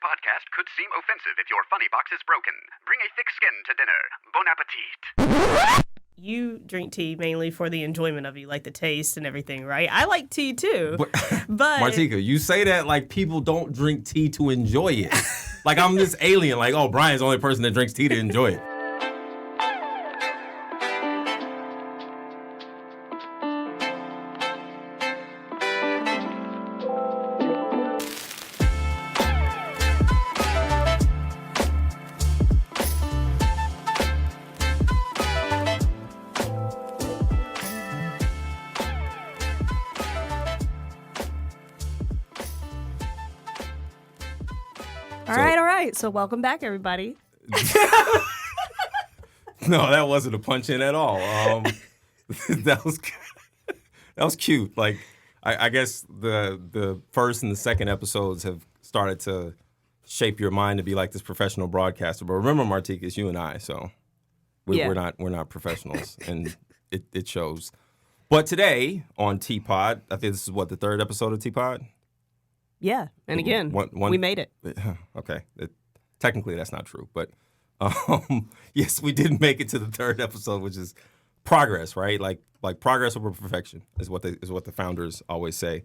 podcast could seem offensive if your funny box is broken. Bring a thick skin to dinner. Bon appetit. You drink tea mainly for the enjoyment of it, like the taste and everything, right? I like tea too. But Martika, you say that like people don't drink tea to enjoy it. Like I'm this alien, like, oh, Brian's the only person that drinks tea to enjoy it. All right. So welcome back, everybody. No, that wasn't a punch in at all. That was cute. Like I guess the first and the second episodes have started to shape your mind to be like this professional broadcaster. But remember, Martika, it's you and I, so we're not professionals, and it shows. But today on TeaPod, I think this is the third episode of TeaPod. Yeah, and again, we made it. Okay, technically that's not true, but yes, we did make it to the third episode, which is progress, right? Like progress over perfection is what the founders always say.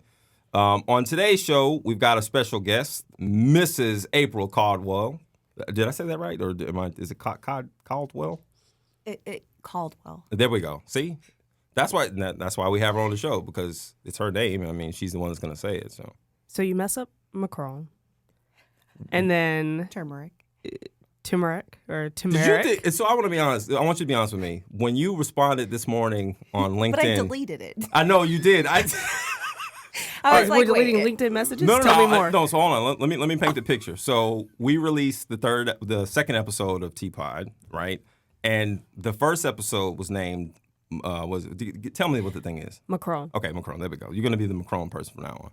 On today's show, we've got a special guest, Mrs. April Caldwell. Did I say that right, or is it Caldwell? Caldwell. There we go. See, that's why we have her on the show, because it's her name. I mean, she's the one that's going to say it. So you mess up Macron, and then turmeric or turmeric. So I want to be honest. I want you to be honest with me. When you responded this morning on LinkedIn, but I deleted it. I know you did. I was like, we're deleting LinkedIn messages. No, Tell me more. No, so hold on. Let me paint the picture. So we released the second episode of TeaPod, right? And the first episode was named. Tell me what the thing is. Macron. Okay, Macron. There we go. You're going to be the Macron person from now on.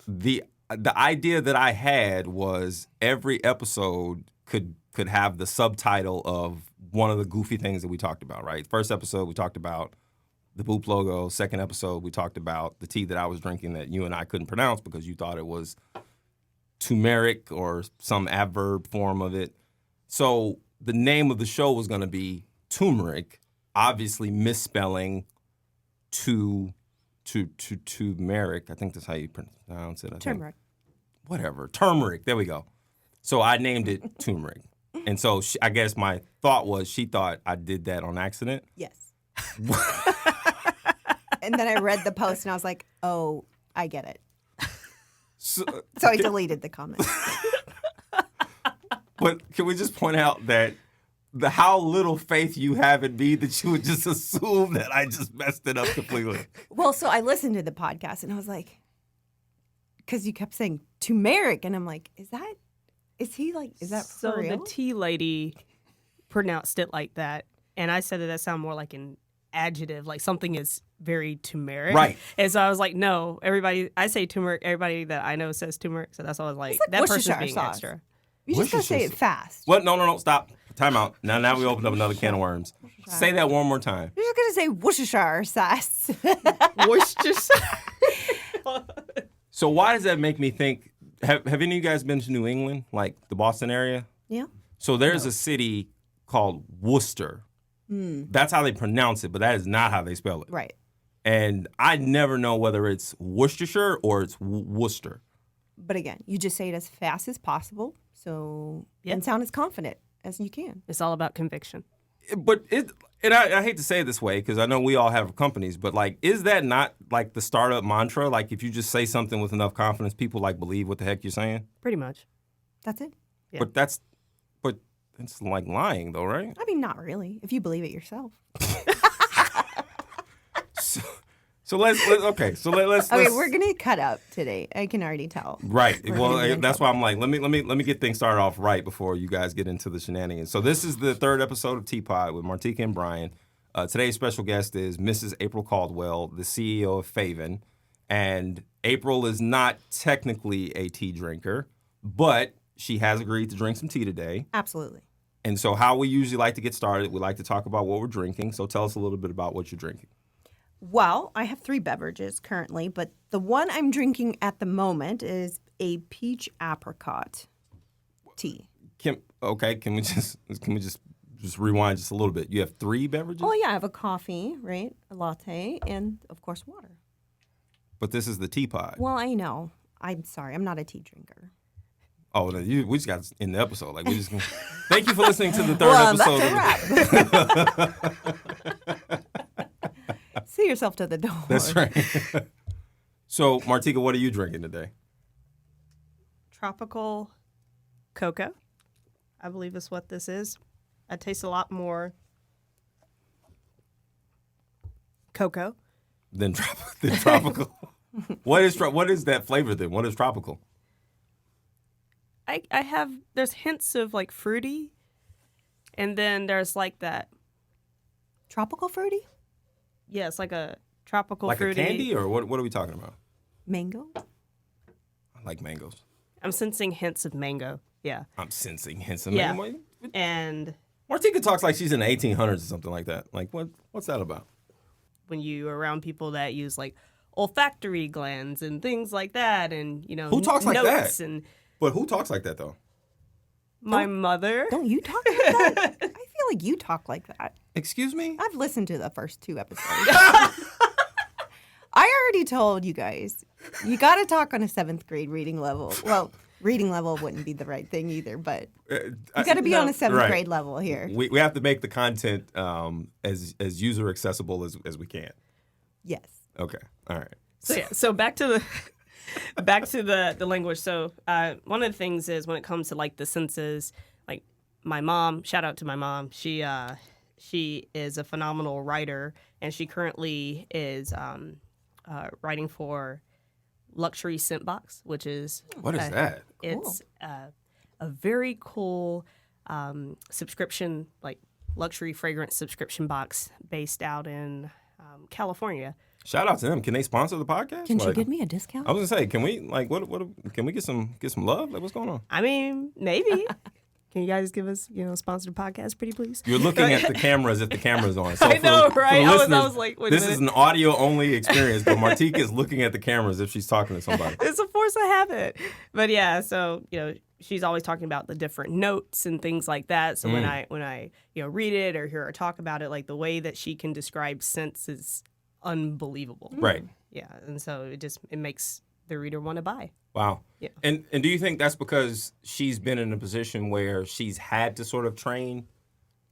The idea that I had was every episode could have the subtitle of one of the goofy things that we talked about, right? First episode, we talked about the Boop logo. Second episode, we talked about the tea that I was drinking that you and I couldn't pronounce because you thought it was turmeric or some adverb form of it. So the name of the show was going to be Turmeric, obviously misspelling turmeric. I think that's how you pronounce it. Turmeric. Whatever. Turmeric. There we go. So I named it Turmeric. And so I guess my thought was she thought I did that on accident. Yes. And then I read the post and I was like, oh, I get it. So I deleted the comment. But can we just point out that how little faith you have in me that you would just assume that I just messed it up completely? Well, so I listened to the podcast and I was like, because you kept saying turmeric, and I'm like, is that so for real? The tea lady pronounced it like that, and I said that sounded more like an adjective, like something is very turmeric. Right. And so I was like, no, I say turmeric, everybody that I know says turmeric, so that's why I was like, that person's being sauce. extra. You just gotta say it fast. What? No, stop. Time out. Now we opened up another can of worms. Say that one more time. You're just gonna say Worcestershire sauce. Worcestershire. So why does that make me think? Have any of you guys been to New England, like the Boston area? Yeah. So there's a city called Worcester. That's how they pronounce it, but that is not how they spell it. Right. And I never know whether it's Worcestershire or it's Worcester. But again, you just say it as fast as possible, and sound as confident as you can. It's all about conviction. But I hate to say it this way because I know we all have companies, but like, is that not like the startup mantra? Like, if you just say something with enough confidence, people like believe what the heck you're saying. Pretty much. That's it. Yeah. But it's like lying, though, right? I mean, not really. If you believe it yourself. So let's okay, we're gonna cut up today. I can already tell. Right. Well, that's why I'm like, let me get things started off right before you guys get into the shenanigans. So this is the third episode of TeaPod with Martika and Brian. Today's special guest is Mrs. April Caldwell, the CEO of faVen, and April is not technically a tea drinker, but she has agreed to drink some tea today. Absolutely. And so how we usually like to get started, we like to talk about what we're drinking. So tell us a little bit about what you're drinking. Well, I have 3 beverages currently, but the one I'm drinking at the moment is a peach apricot. tea. Can we just rewind just a little bit? You have 3 beverages? Oh, yeah, I have a coffee, right? A latte, and, of course, water. But this is the TeaPod. Well, I know. I'm sorry. I'm not a tea drinker. Oh, no, we just got in the episode. Like, we just gonna... Thank you for listening to the 3rd episode. That's a wrap. See yourself to the door. That's right. So, Martika, what are you drinking today? Tropical Coco, I believe is what this is. It tastes a lot more cocoa Than tropical. What is that flavor then? What is tropical? I have, there's hints of like fruity, and then there's like that. Tropical fruity? Yeah, it's like a tropical Like fruity. a candy, or what are we talking about? Mango? I like mangoes. I'm sensing hints of mango. Yeah. I'm sensing hints of Yeah. mango. And Martika talks like she's in the 1800s or something like that. Like, what's that about? when you are around people that use like olfactory glands and things like that, and Who talks like notes that? and But who talks like that, though? my mother. Don't you talk like that? I feel like you talk like that. Excuse me? I've listened to the first 2 episodes. I already told you guys, you got to talk on a 7th grade reading level. Well, reading level wouldn't be the right thing either, but you got to be on a 7th grade level here. We have to make the content as user accessible as we can. Yes. Okay. All right. So back to the language. So one of the things is when it comes to like the senses, like my mom, shout out to my mom. She is a phenomenal writer, and she currently is writing for Luxury Scent Box, which is What is that? It's a very cool subscription, like luxury fragrance subscription box based out in California. Shout out to them. Can they sponsor the podcast? Can you give me a discount? I was gonna say, can we can we get some love? Like, what's going on? I mean, maybe. Can you guys give us, sponsored podcast, pretty please? You're looking at the camera as if the camera's on. So I know, for right? the I listeners, was like, wait a this minute. is an audio only experience, but Martika is looking at the camera as if she's talking to somebody. It's a force of habit. But yeah, so, she's always talking about the different notes and things like that. So when I read it or hear her talk about it, like the way that she can describe scents is unbelievable. Right. Yeah, and so it makes the reader want to buy. Wow. Yeah. And do you think that's because she's been in a position where she's had to sort of train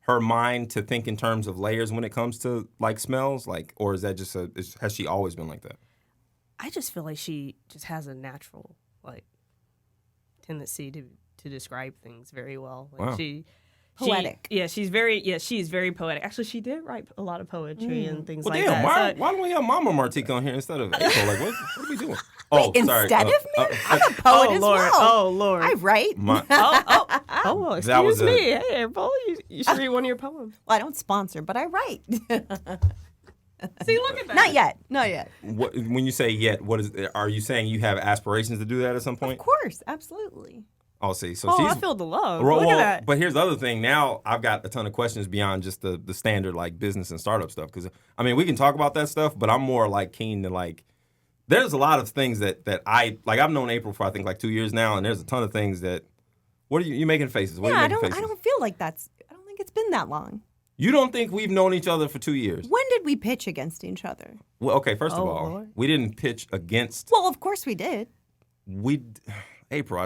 her mind to think in terms of layers when it comes to like smells, like, or is that just has she always been like that? I just feel like she just has a natural like tendency to describe things very well. Like Wow. Poetic. She's very poetic. Actually, she did write a lot of poetry and things Well, like damn, that. why don't we have Mama Martika on here instead of April? Like, what are we doing? Oh, sorry. Instead of me? I'm a poet as Lord. well. Oh, Lord. I write. Well, That was excuse me. Hey, April, you should read one of your poems. Well, I don't sponsor, but I write. See, look at that. Not yet. When you say yet, are you saying you have aspirations to do that at some point? Of course, absolutely. Oh, see, so Oh, she's. I feel the love. Well, Look at that. but here's the other thing. Now I've got a ton of questions beyond just the standard like business and startup stuff. Because I mean, we can talk about that stuff, but I'm more like keen to like. There's a lot of things that I like. I've known April for I think like 2 years now, and there's a ton of things that. What are you making faces? What Yeah, are I you making don't faces? feel like that's. I don't think it's been that long. You don't think we've known each other for 2 years? When did we pitch against each other? Well, okay. First of Oh, all, Lord. we didn't pitch against. Well, of course we did. April.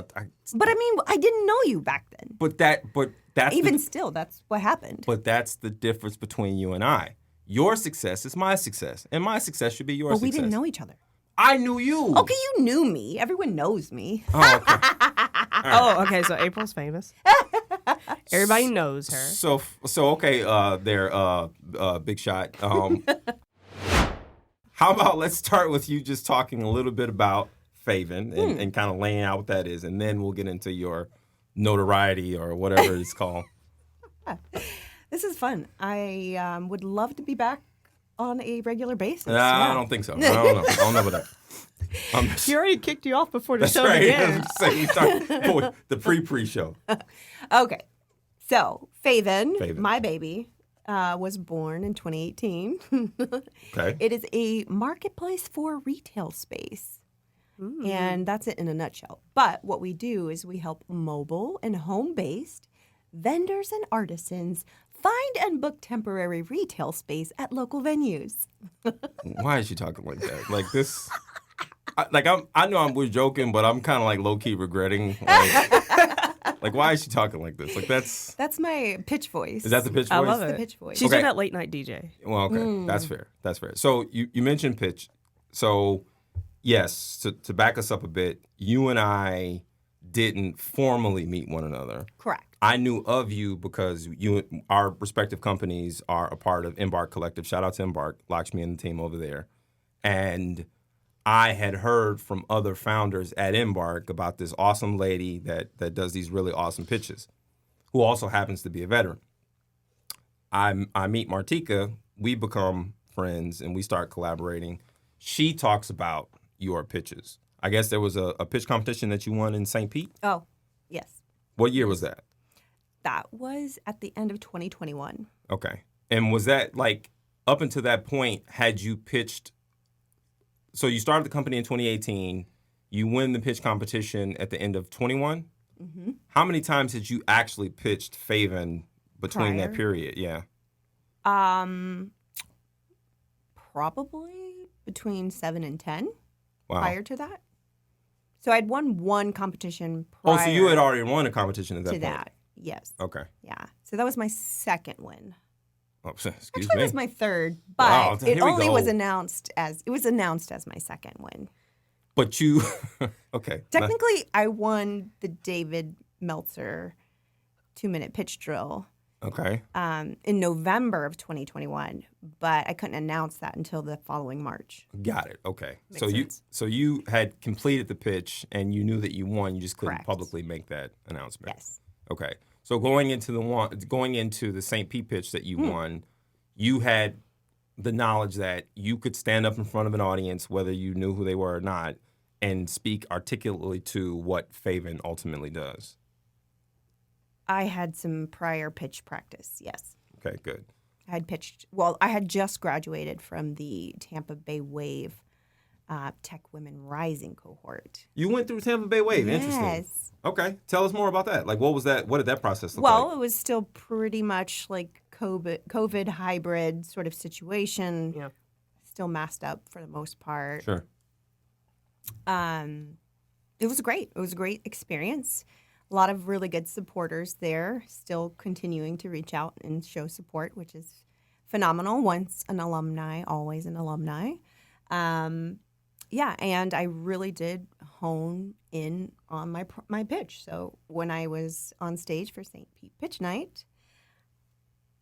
But I mean, I didn't know you back then. But that's Even still, that's what happened. But that's the difference between you and I. Your success is my success, and my success should be your But success. we didn't know each other. I knew you. Okay, you knew me. Everyone knows me. Oh, okay. Oh, okay. So April's famous. Everybody knows her. So okay. There, big shot. How about let's start with you just talking a little bit about faVen and kind of laying out what that is, and then we'll get into your notoriety or whatever it's called. This is fun. I would love to be back on a regular basis. I don't think so. I don't know about that. She already kicked you off before the That's show right. began. So you start the pre-show. Okay. So, faVen, faVen. my baby, was born in 2018. Okay. It is a marketplace for retail space. And that's it in a nutshell. But what we do is we help mobile and home-based vendors and artisans find and book temporary retail space at local venues. Why is she talking like that? Like this? I know we're joking, but I'm kind of like low key regretting. Like, why is she talking like this? Like That's my pitch voice. Is that the pitch voice? I love it. The pitch voice. She's Okay. doing that late night DJ. Well, okay, that's fair. That's fair. So you mentioned pitch. So yes, to back us up a bit, you and I didn't formally meet one another. Correct. I knew of you because our respective companies are a part of Embark Collective. Shout out to Embark, Lakshmi and the team over there. And I had heard from other founders at Embark about this awesome lady that does these really awesome pitches, who also happens to be a veteran. I meet Martika, we become friends, and we start collaborating. She talks about your pitches. I guess there was a pitch competition that you won in St. Pete? Oh, yes. What year was that? That was at the end of 2021. Okay. And was that like up until that point, had you pitched? So you started the company in 2018. You win the pitch competition at the end of 21. Mm-hmm. How many times had you actually pitched faVen between that Prior? period? Yeah. Probably between 7 and 10 Wow. prior to that. So I'd won one competition prior Oh, so you had already won a competition at that to point. that. Yes. Okay. Yeah. So that was my second win. Oh, excuse Actually, me. it was my third, but Wow, it here we only go. was announced as my second win. But you, okay. Technically, I won the David Meltzer 2-minute pitch drill Okay. in November of 2021, but I couldn't announce that until the following March. Got it. Okay. Makes sense. So you had completed the pitch and you knew that you won. You just couldn't Correct. publicly make that announcement. Yes. Okay. So going into the St. Pete pitch that you won, you had the knowledge that you could stand up in front of an audience, whether you knew who they were or not, and speak articulately to what faVen ultimately does. I had some prior pitch practice, yes. Okay, good. I had just graduated from the Tampa Bay Wave Tech Women Rising cohort. You went through Tampa Bay Wave. Interesting. Yes. Okay. Tell us more about that. Like, what was that? What did that process look Well, like? it was still pretty much like COVID hybrid sort of situation. Yeah. Still masked up for the most part. Sure. It was great. It was a great experience. A lot of really good supporters there, still continuing to reach out and show support, which is phenomenal. Once an alumni, always an alumni. Yeah, and I really did hone in on my pitch. So when I was on stage for St. Pete Pitch Night,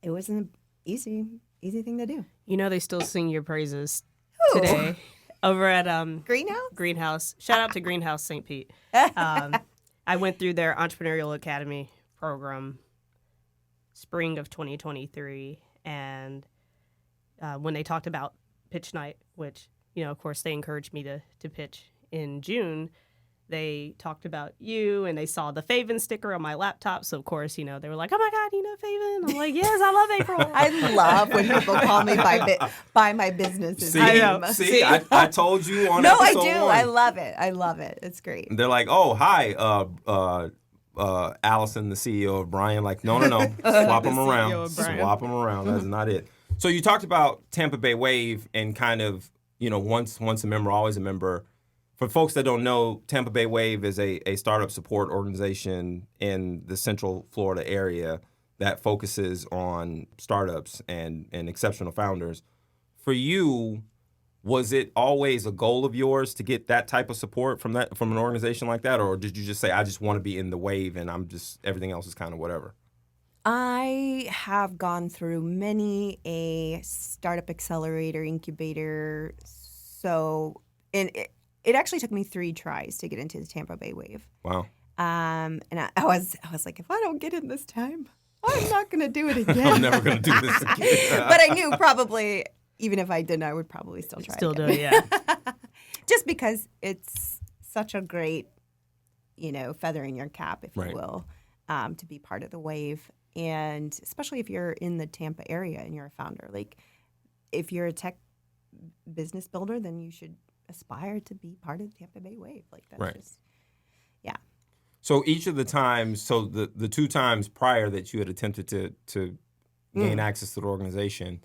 it was an easy thing to do. You know they still sing your praises Ooh. today over at Greenhouse? Greenhouse. Shout out to Greenhouse St. Pete. I went through their Entrepreneurial Academy program spring of 2023, and when they talked about pitch night, which, you know, of course, they encouraged me to pitch in June, they talked about you, and they saw the faVen sticker on my laptop. So, of course, you know, they were like, oh, my God, you know faVen? I'm like, yes, I love April. I love when people call me by my business's name. See, I told you on No, I episode do. 1. I love it. I love it. It's great. They're like, oh, hi, Allison, the CEO of Brian. Like, no. Swap them around. CEO of Brian. Swap them around. That's not it. So you talked about Tampa Bay Wave and kind of, you know, once a member, always a member. For folks that don't know, Tampa Bay Wave is a startup support organization in the Central Florida area that focuses on startups and exceptional founders. For you, was it always a goal of yours to get that type of support from an organization like that, or did you just say, I just want to be in the wave and everything else is kind of whatever? I have gone through many a startup accelerator, incubator. So, and it actually took me 3 tries to get into the Tampa Bay Wave. Wow. And I was like, if I don't get in this time, I'm not going to do it again. I'm never going to do this again. But I knew probably, even if I didn't, I would probably still try. Still again. do it, yeah. Just because it's such a great, you know, feather in your cap, if Right. you will, to be part of the wave. And especially if you're in the Tampa area and you're a founder. Like, if you're a tech business builder, then you should aspire to be part of the Tampa Bay Wave. Like that's Right. just, yeah. So each of the times, so the 2 times prior that you had attempted to gain access to the organization,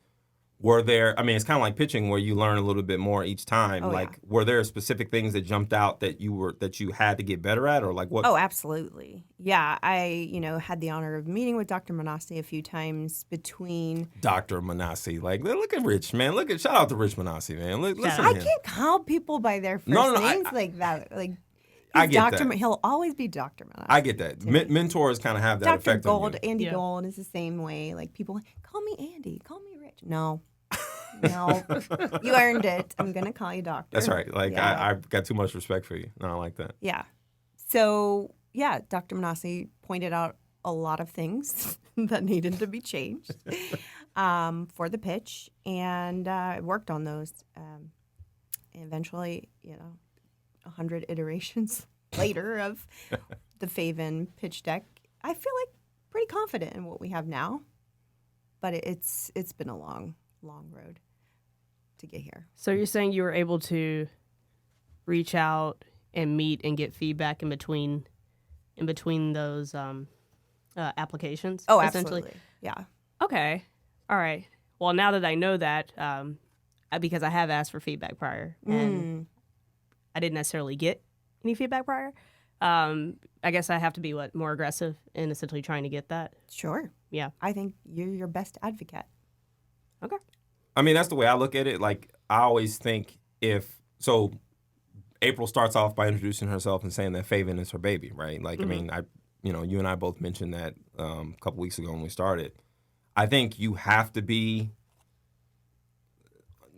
were there, I mean, it's kind of like pitching where you learn a little bit more each time. Oh, like, yeah. were there specific things that jumped out that you had to get better at, or like what? Oh, absolutely. Yeah, I, had the honor of meeting with Dr. Manassi a few times between. Dr. Manassi. Like, look at Rich, man. Shout out to Rich Manassi, man. Listen I to him. can't call people by their first No, names like that. Like, I he's get Dr. that. He'll always be Dr. Manassi. I get that. Mentors kind of have that Dr. effect Gold, on you. Andy Yeah. Gold is the same way. Like, people, call me Andy, call me Rich. No. No, you earned it. I'm going to call you doctor. That's right. Like, Yeah. I've got too much respect for you. No, I like that. Yeah. So, yeah, Dr. Manassi pointed out a lot of things that needed to be changed for the pitch, and I worked on those. Eventually, 100 iterations later of the faVen pitch deck, I feel like pretty confident in what we have now, but it's been a long road to get here. So you're saying you were able to reach out and meet and get feedback in between those applications? Oh, essentially? absolutely. Yeah. Okay. All right. Well, now that I know that, because I have asked for feedback prior, and I didn't necessarily get any feedback prior, I guess I have to be more aggressive in essentially trying to get that. Sure. Yeah. I think you're your best advocate. Okay. I mean, that's the way I look at it. Like, I always think April starts off by introducing herself and saying that faVen is her baby, right? Like, I mean, you and I both mentioned that a couple weeks ago when we started. I think you have to be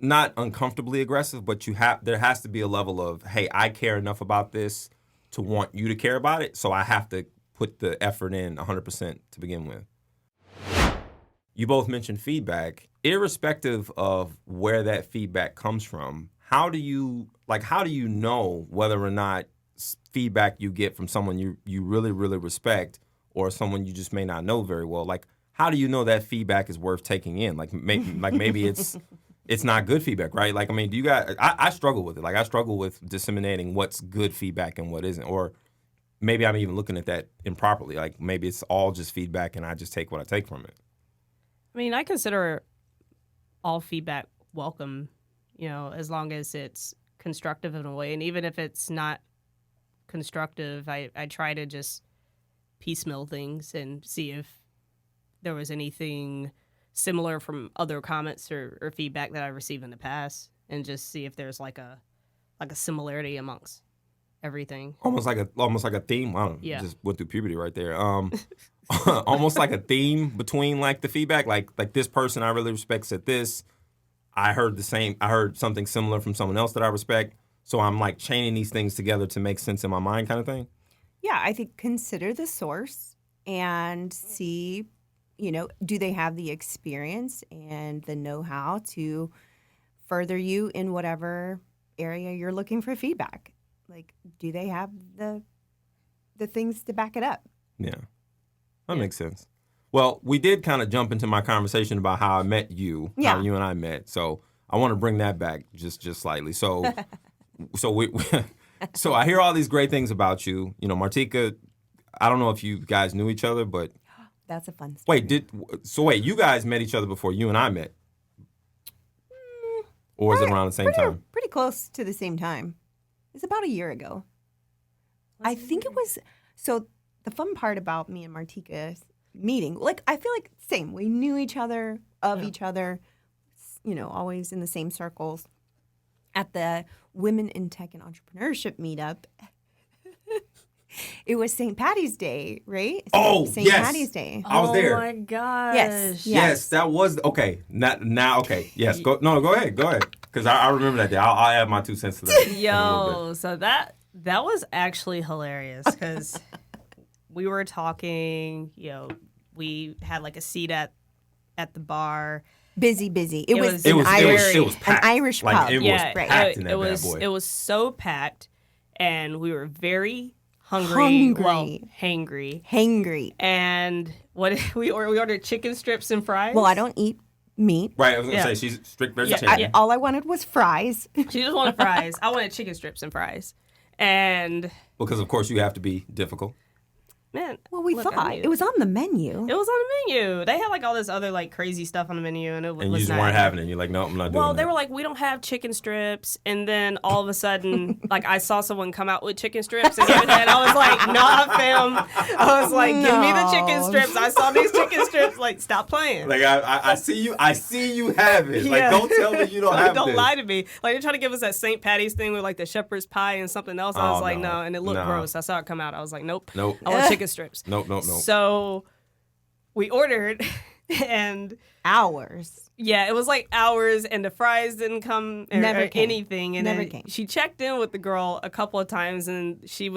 not uncomfortably aggressive, but there has to be a level of, hey, I care enough about this to want you to care about it, so I have to put the effort in 100% to begin with. You both mentioned feedback. Irrespective of where that feedback comes from, how do you know whether or not feedback you get from someone you really, really respect or someone you just may not know very well? Like, how do you know that feedback is worth taking in? Like maybe it's not good feedback, right? Like, I mean, do you guys? I struggle with it. Like, I struggle with disseminating what's good feedback and what isn't. Or maybe I'm even looking at that improperly. Like, maybe it's all just feedback and I just take what I take from it. I mean, I consider all feedback welcome, as long as it's constructive in a way. And even if it's not constructive, I try to just piecemeal things and see if there was anything similar from other comments or feedback that I received in the past, and just see if there's like a similarity amongst everything. Almost like a theme. I don't know. Yeah. Just went through puberty right there. Almost like a theme between like the feedback. Like this person I really respect said this. I heard something similar from someone else that I respect. So I'm like chaining these things together to make sense in my mind, kind of thing. Yeah, I think consider the source and see, do they have the experience and the know-how to further you in whatever area you're looking for feedback? Like, do they have the things to back it up? Yeah, that makes sense. Well, we did kind of jump into my conversation about how I met you, how you and I met. So I want to bring that back just slightly. So I hear all these great things about you. Martika, I don't know if you guys knew each other, but That's a fun story. Wait, you guys met each other before you and I met? Or was it around the same time? Pretty close to the same time. It's about a year ago. I think it was. So the fun part about me and Martika's meeting, like, I feel like same. We knew each other, each other, always in the same circles. At the Women in Tech and Entrepreneurship meetup, it was St. Patty's Day, right? St. Yes. Patty's Day. I was there. Oh my gosh. Yes, that was okay. Now, okay. Yes, go ahead, because I remember that day. I'll add my 2 cents to that. in a little Yo, so that was actually hilarious because we were talking. We had like a seat at the bar. Busy. It was bit. an Irish, it was packed. an Irish Like, pub. it was packed in that it was bad boy. it was so packed, and we were very hungry. Hangry. And what we ordered chicken strips and fries. Well, I don't eat meat. Right, I was going to Yeah. say, she's strict vegetarian. All I wanted was fries. She just wanted fries. I wanted chicken strips and fries. And Because, of course, you have to be difficult. man, Well, we look, I thought knew. it was on the menu. It was on the menu. They had like all this other like crazy stuff on the menu, and it And was you just not. weren't having it. You're like, no, I'm not doing Well, that. they were like, we don't have chicken strips, and then all of a sudden, like I saw someone come out with chicken strips, and I was like, nah, fam. I was like, give me the chicken No. strips. I saw these chicken strips. Like, stop playing. Like, I see you. I see you have it. Like, Yeah. don't tell me you don't Like, have don't this. lie to me. Like they're trying to give us that St. Patty's thing with like the shepherd's pie and something else. I was Oh, like, no. no, and it looked No. gross. I saw it come out. I was like, nope. Nope. I want chicken strips. Nope. So we ordered, and Hours. yeah, it was like hours, and the fries didn't come or, Never or came. anything. And Never then came. she checked in with the girl a couple of times, and she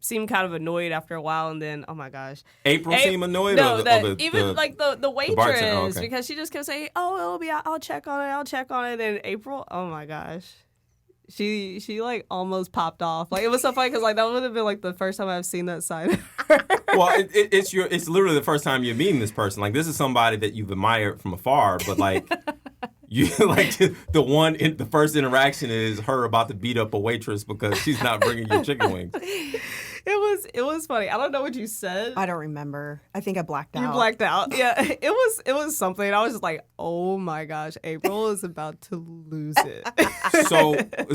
seemed kind of annoyed after a while. And then, oh my gosh, April seemed annoyed? No, or the waitress, bartender? Oh, okay. because she just kept saying, "Oh, it'll be. I'll check on it." And April, oh my gosh, she like almost popped off. Like it was so funny because like that would have been like the first time I've seen that side of her. Well, it's literally the first time you're meeting this person. Like, this is somebody that you've admired from afar, but like you like the first interaction is her about to beat up a waitress because she's not bringing you chicken wings. It was funny. I don't know what you said. I don't remember. I think I blacked out. You blacked out. Yeah, it was something. I was just like, oh my gosh, April is about to lose it.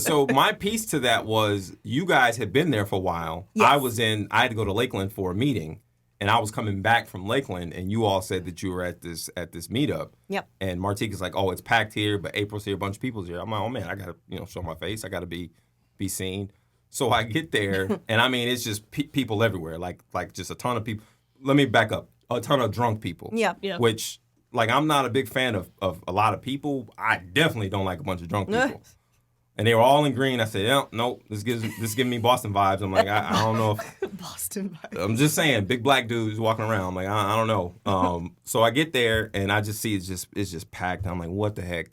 So my piece to that was you guys had been there for a while. Yes. I had to go to Lakeland for a meeting, and I was coming back from Lakeland, and you all said that you were at this meetup. Yep. And Martika's like, oh, it's packed here, but April's here, a bunch of people's here. I'm like, oh man, I gotta show my face. I gotta be seen. So I get there, and I mean, it's just people everywhere, like just a ton of people. Let me back up. A ton of drunk people. Yep. Yeah. Which, like, I'm not a big fan of a lot of people. I definitely don't like a bunch of drunk people. And they were all in green. I said, yeah, nope, this giving me Boston vibes. I'm like, I don't know if... Boston vibes. I'm just saying, big black dudes walking around. I'm like, I don't know. So I get there, and I just see it's just packed. I'm like, what the heck?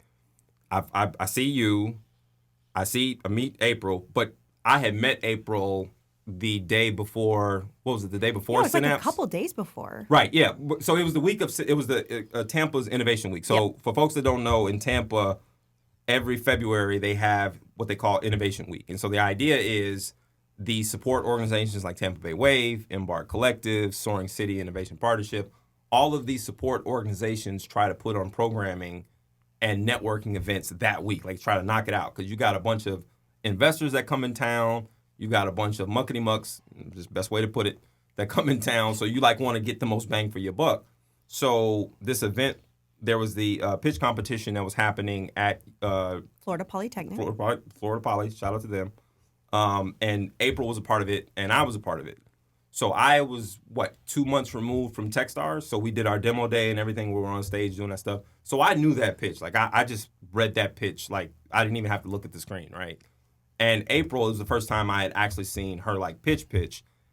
I see you. I meet April, but I had met April the day before. What was it? The day before Yeah, it was like a Synapse? couple days before. Right. Yeah. So it was the week of. It was the Tampa's Innovation Week. So for folks that don't know, in Tampa, every February they have what they call Innovation Week, and so the idea is the support organizations like Tampa Bay Wave, Embark Collective, Soaring City Innovation Partnership. All of these support organizations try to put on programming and networking events that week, like try to knock it out, because you got a bunch of investors that come in town. You got a bunch of muckety mucks, just best way to put it, that come in town. So you like want to get the most bang for your buck. So this event, there was the pitch competition that was happening at Florida Polytechnic. Florida Poly. Shout out to them. And April was a part of it, and I was a part of it. So I was 2 months removed from Techstars. So we did our demo day and everything. We were on stage doing that stuff. So I knew that pitch. Like I just read that pitch. Like I didn't even have to look at the screen, right? And April was the first time I had actually seen her like pitch.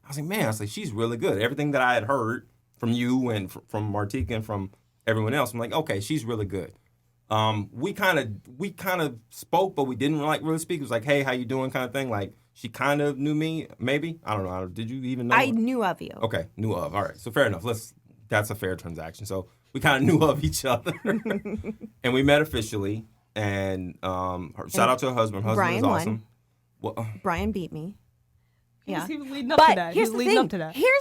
I was like, man, she's really good. Everything that I had heard from you and from Martika and from everyone else, I'm like, okay, she's really good. We kind of spoke, but we didn't really speak. It was like, hey, how you doing, kind of thing. Like she kind of knew me, maybe. I don't know. Did you even know? I knew of you. Okay, knew of. All right, so fair enough. That's a fair transaction. So we kind of knew of each other, and we met officially. And shout out to her husband. Her husband Brian is awesome. won. Well, Brian beat me. Yeah. He was leading up to that. Here's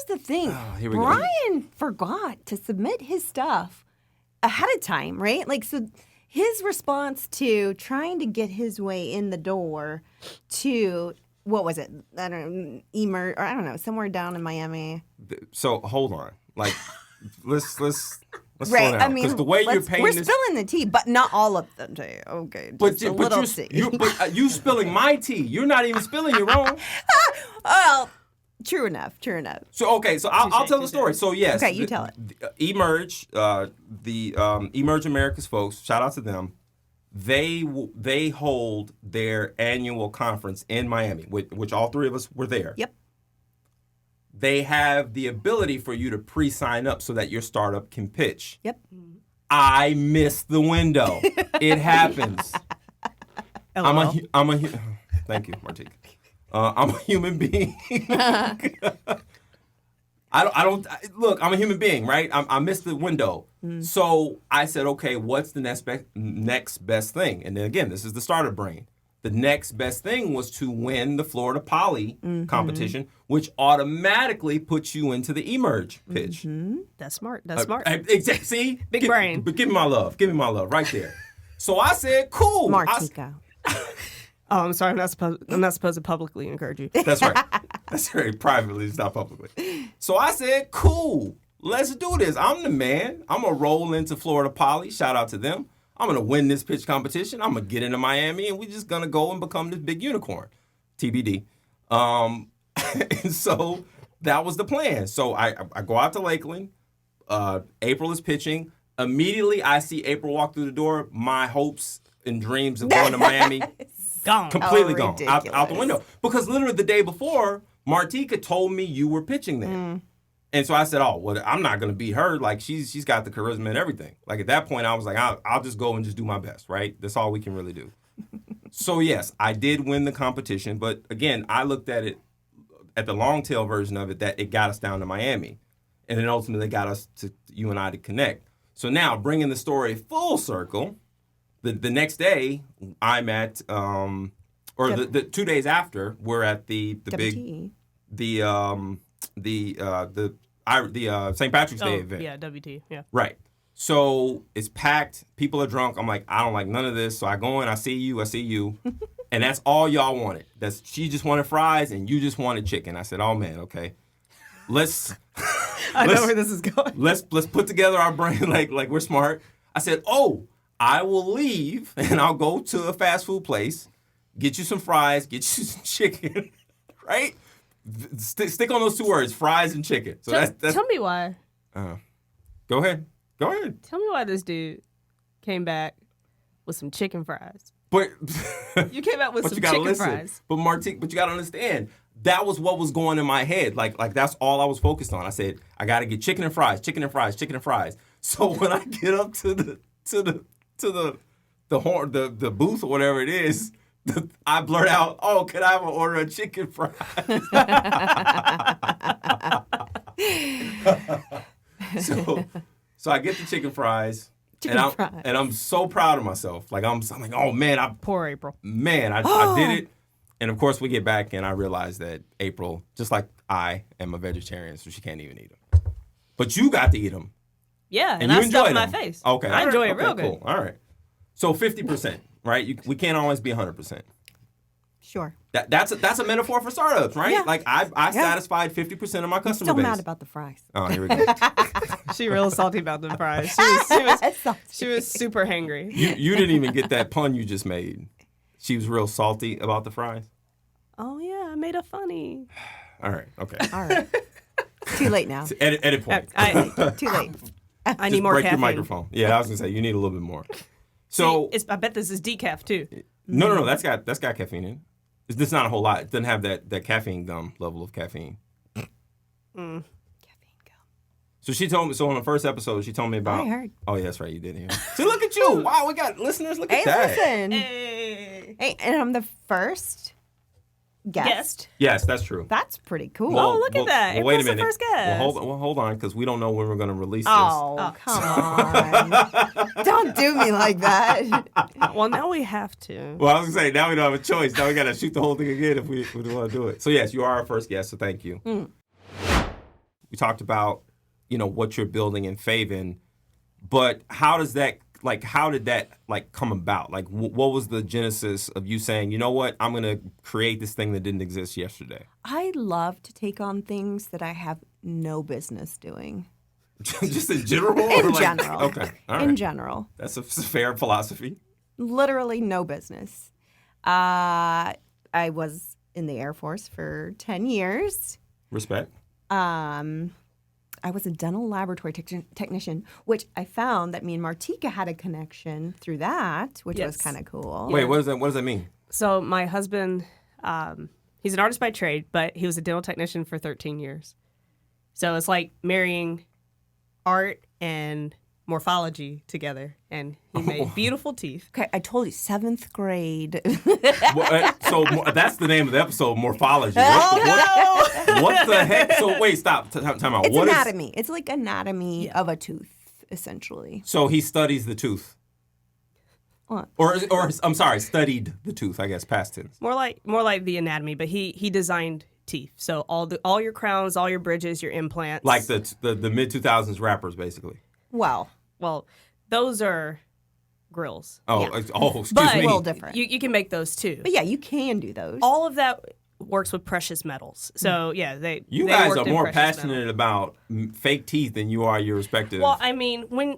the thing. Here we go. Brian forgot to submit his stuff ahead of time, right? Like, so his response to trying to get his way in the door to, what was it? I don't know, somewhere down in Miami. So hold on. Like, let's slow Right. down. I mean, Because the way you're painting we're this. spilling the tea, but not all of them tea. Okay. But Just a little tea. you spilling my tea. You're not even spilling your own. Well, true enough. So okay, so I'll tell the story. So yes, Okay, you tell it. Emerge, the Emerge Americas folks. Shout out to them. They hold their annual conference in Miami, which all three of us were there. Yep. They have the ability for you to pre-sign up so that your startup can pitch. Yep. I missed the window. It happens. I'm a thank you, Martika. I'm a human being. Look, I'm a human being, right? I missed the window. So I said, okay, what's the next best thing? And then again, this is the starter brain. The next best thing was to win the Florida Poly competition, which automatically puts you into the emerge pitch. That's smart. That's smart. Exactly. See? Big brain. But give me my love. Give me my love right there. So I said, cool. Martika. Oh, I'm sorry. I'm not supposed to publicly encourage you. That's right. That's right. Privately, it's not publicly. So I said, cool. Let's do this. I'm the man. I'm going to roll into Florida Poly. Shout out to them. I'm going to win this pitch competition. I'm going to get into Miami, and we're just going to go and become this big unicorn. TBD. And so that was the plan. So I go out to Lakeland. April is pitching. Immediately, I see April walk through the door. My hopes and dreams of going to Miami, Gone. completely gone. Out the window. Because literally the day before, Martika told me you were pitching there. And so I said, oh, well, I'm not going to beat her. Like, she's got the charisma and everything. Like, at that point, I was like, I'll just go and just do my best, right? That's all we can really do. So, yes, I did win the competition. But, again, I looked at it, at the long tail version of it, that it got us down to Miami. And then ultimately got us to, you and I, to connect. So now, bringing the story full circle, the next day, I'm at, the 2 days after, we're at the big, the St. Patrick's Day event. Yeah, WT. Yeah. Right. So it's packed. People are drunk. I'm like, I don't like none of this. So I go in. I see you. And that's all y'all wanted. She just wanted fries and you just wanted chicken. I said, oh man, okay. I know where this is going. Let's put together our brain like we're smart. I said, oh, I will leave and I'll go to a fast food place, get you some fries, get you some chicken, right? Stick on those two words, fries and chicken. So that's tell me why. Go ahead. Tell me why this dude came back with some chicken fries. But you came out with some chicken fries. But Martika, you got to understand, that was what was going in my head. Like that's all I was focused on. I said, I got to get chicken and fries. So when I get up to the booth or whatever it is, I blurt out, oh, can I have an order of chicken fries? So I get the chicken fries. And I'm so proud of myself. Like I'm like, oh man, poor April. Man, I did it. And of course we get back and I realize that April, just like I am a vegetarian, so she can't even eat them. But you got to eat them. Yeah, and I stuffed my face. Okay. I enjoy it real good. Cool. All right. So 50%, right? We can't always be 100%. Sure. That's a metaphor for startups, right? Yeah. Like I satisfied 50% of my customer base. Still mad about the fries. Oh, here we go. She real salty about the fries. She was super hangry. You didn't even get that pun you just made. She was real salty about the fries. Oh yeah, I made a funny. All right. Okay. All right. Too late now. Edit point. Too late. I need more break caffeine. your microphone. Yeah, I was gonna say you need a little bit more. So I bet this is decaf too. No. That's got caffeine in it. It's not a whole lot. It doesn't have that caffeine gum level of caffeine. Caffeine gum. So she told me. So on the first episode, she told me about. I heard. Oh yeah, that's right. You did hear. See, look at you. Wow, we got listeners. Look at that. Listen. Hey, and I'm the first guest. Yes, that's true. That's pretty cool. Well, look at that. Well, wait a April's minute. the first guest. Well, hold on, because we don't know when we're going to release this. Oh, come on. Don't do me like that. Well, now we have to. Well, I was going to say, now we don't have a choice. Now we got to shoot the whole thing again if we want to do it. So, yes, you are our first guest, so thank you. We talked about, what you're building in faVen, but how did that come about? Like, what was the genesis of you saying, you know what, I'm going to create this thing that didn't exist yesterday? I love to take on things that I have no business doing. Just in general? In general. Okay. All right. In general. That's a fair philosophy. Literally no business. I was in the Air Force for 10 years. Respect. I was a dental laboratory technician, which I found that me and Martika had a connection through that, which was kind of cool. Wait, what does that mean? So my husband, he's an artist by trade, but he was a dental technician for 13 years. So it's like marrying art and morphology together, and he made beautiful teeth. Okay, I told you, 7th grade. So that's the name of the episode, morphology. What the heck? So wait, stop. Time out. It's What is- anatomy. It's like anatomy of a tooth, essentially. So he studies the tooth. What? Or I'm sorry, studied the tooth, I guess, past tense. More like the anatomy, but he designed teeth. So all your crowns, all your bridges, your implants. Like the mid 2000s rappers, basically. Well, those are grills. Oh, Yeah. excuse But me. a little different. You can make those too. But yeah, you can do those. All of that works with precious metals. So yeah, You they guys worked are in more precious passionate metals. about fake teeth than you are your respective. Well, I mean, when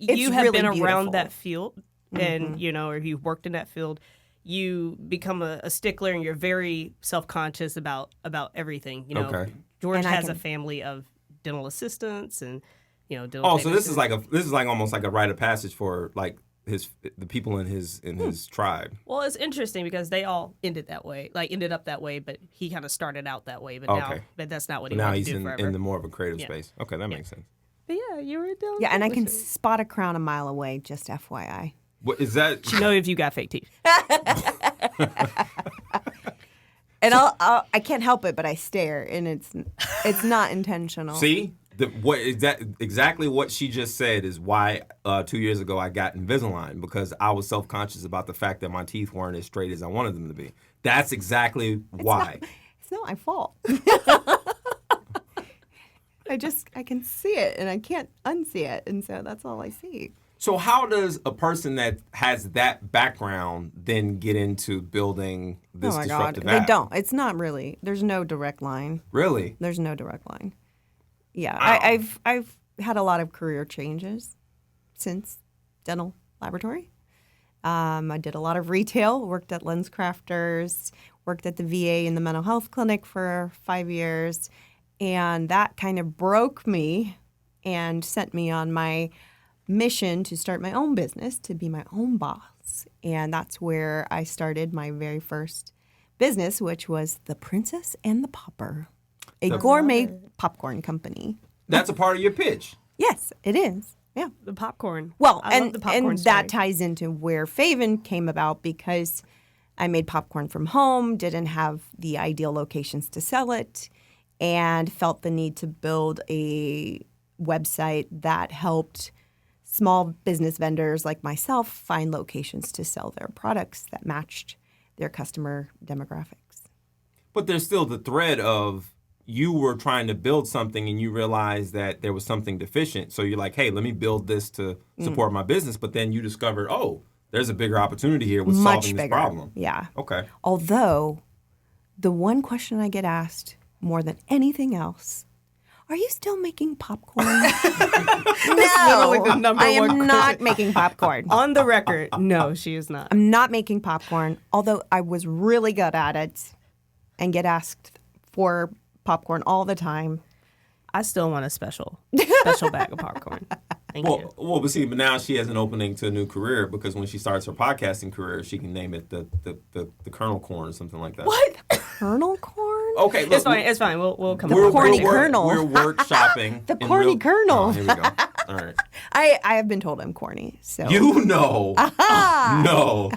It's you have really been around beautiful. that field, and or if you've worked in that field, you become a stickler, and you're very self-conscious about everything. Okay. George And I has a can- family of dental assistants, and dental. oh, so this is technicians. like almost like a rite of passage for like the people in his tribe. Well, it's interesting because they all ended up that way, but he kind of started out that way, but that's not what he Now wanted he's to do in forever. the more of a creative space. Okay, that makes sense. But yeah, you were a dental Yeah, and I can technician. spot a crown a mile away, just FYI. What is that? You know if you got fake teeth. And I can't help it, but I stare, and it's not intentional. See, exactly what she just said is why 2 years ago I got Invisalign, because I was self-conscious about the fact that my teeth weren't as straight as I wanted them to be. That's exactly why. It's not my fault. I can see it, and I can't unsee it, and so that's all I see. So how does a person that has that background then get into building this Oh my God, disruptive they app? don't. It's not really. There's no direct line. Really? There's no direct line. Yeah, Wow. I've had a lot of career changes since dental laboratory. I did a lot of retail, worked at Lens Crafters, worked at the VA in the mental health clinic for 5 years, and that kind of broke me and sent me on my mission to start my own business, to be my own boss. And that's where I started my very first business, which was The Princess and the Popper, a gourmet popcorn company. That's a part of your pitch. Yes, it is. Yeah. The popcorn. Well, I love and the popcorn and story. that ties into where faVen came about, because I made popcorn from home, didn't have the ideal locations to sell it, and felt the need to build a website that helped small business vendors like myself find locations to sell their products that matched their customer demographics. But there's still the thread of you were trying to build something and you realized that there was something deficient. So you're like, hey, let me build this to support my business. But then you discovered, oh, there's a bigger opportunity here with Much solving bigger. this problem. Yeah. Okay. Although the one question I get asked more than anything else, are you still making popcorn? literally the number I am one not question. making popcorn. On the record, no, she is not. I'm not making popcorn, although I was really good at it and get asked for popcorn all the time. I still want a special bag of popcorn. Thank you. But now she has an opening to a new career, because when she starts her podcasting career, she can name it the Colonel Corn or something like that. What? Kernel corn? Okay, look, It's fine. It's fine. We'll come. We're, up with corny we're, kernel. We're workshopping. The in corny real- kernel. Oh, here we go. All right. I have been told I'm corny, so You know. No.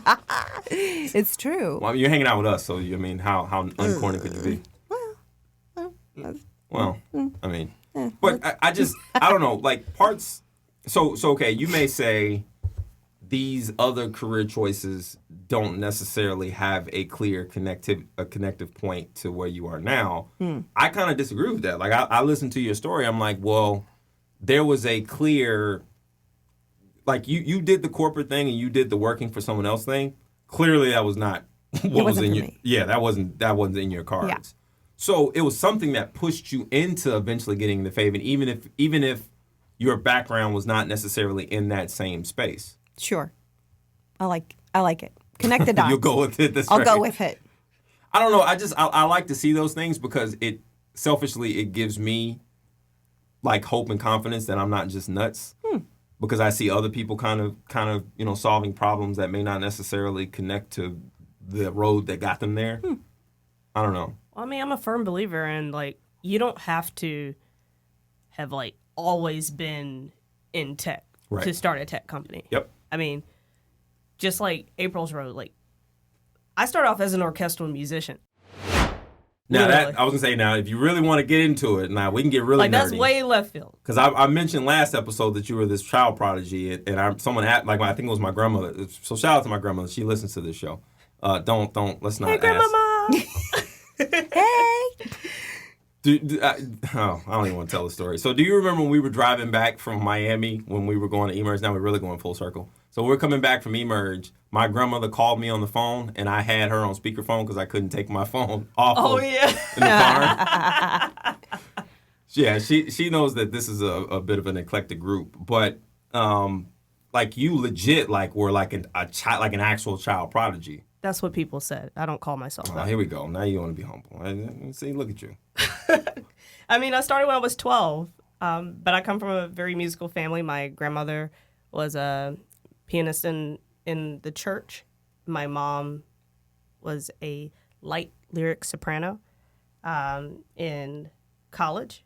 it's true. Well, I mean, you're hanging out with us, so I mean, how uncorny could you be? Well, I mean, but I don't know, like parts. So okay, you may say these other career choices don't necessarily have a clear connective point to where you are now. I kind of disagree with that. Like I listened to your story, I'm like, well, there was a clear, like you did the corporate thing and you did the working for someone else thing. Clearly, that was not what was wasn't in for your. me. Yeah, that wasn't in your cards. Yeah. So it was something that pushed you into eventually getting the faVen, even if your background was not necessarily in that same space. Sure. I like it. Connect the dots. You'll go with it. That's I'll right. go with it. I don't know. I like to see those things because it gives me like hope and confidence that I'm not just nuts. Because I see other people kind of solving problems that may not necessarily connect to the road that got them there. I don't know. I mean, I'm a firm believer in like you don't have to have like always been in tech Right. to start a tech company. Yep. I mean, just like April's Road, like I started off as an orchestral musician. Now Literally. that I was gonna say, now if you really want to get into it, now we can get really Like nerdy. that's way left field. Because I mentioned last episode that you were this child prodigy, and someone had, like, I think it was my grandmother. So shout out to my grandmother. She listens to this show. Let's not Hey, ask. grandmama. Hey. I don't even want to tell the story. So do you remember when we were driving back from Miami when we were going to Emerge? Now we're really going full circle. So we're coming back from Emerge. My grandmother called me on the phone, and I had her on speakerphone because I couldn't take my phone off in the car. Yeah, she knows that this is a bit of an eclectic group, but like you legit were like an actual child prodigy. That's what people said. I don't call myself Oh, that. here we go. Now you want to be humble. See, look at you. I mean, I started when I was 12, but I come from a very musical family. My grandmother was a pianist in the church. My mom was a light lyric soprano in college,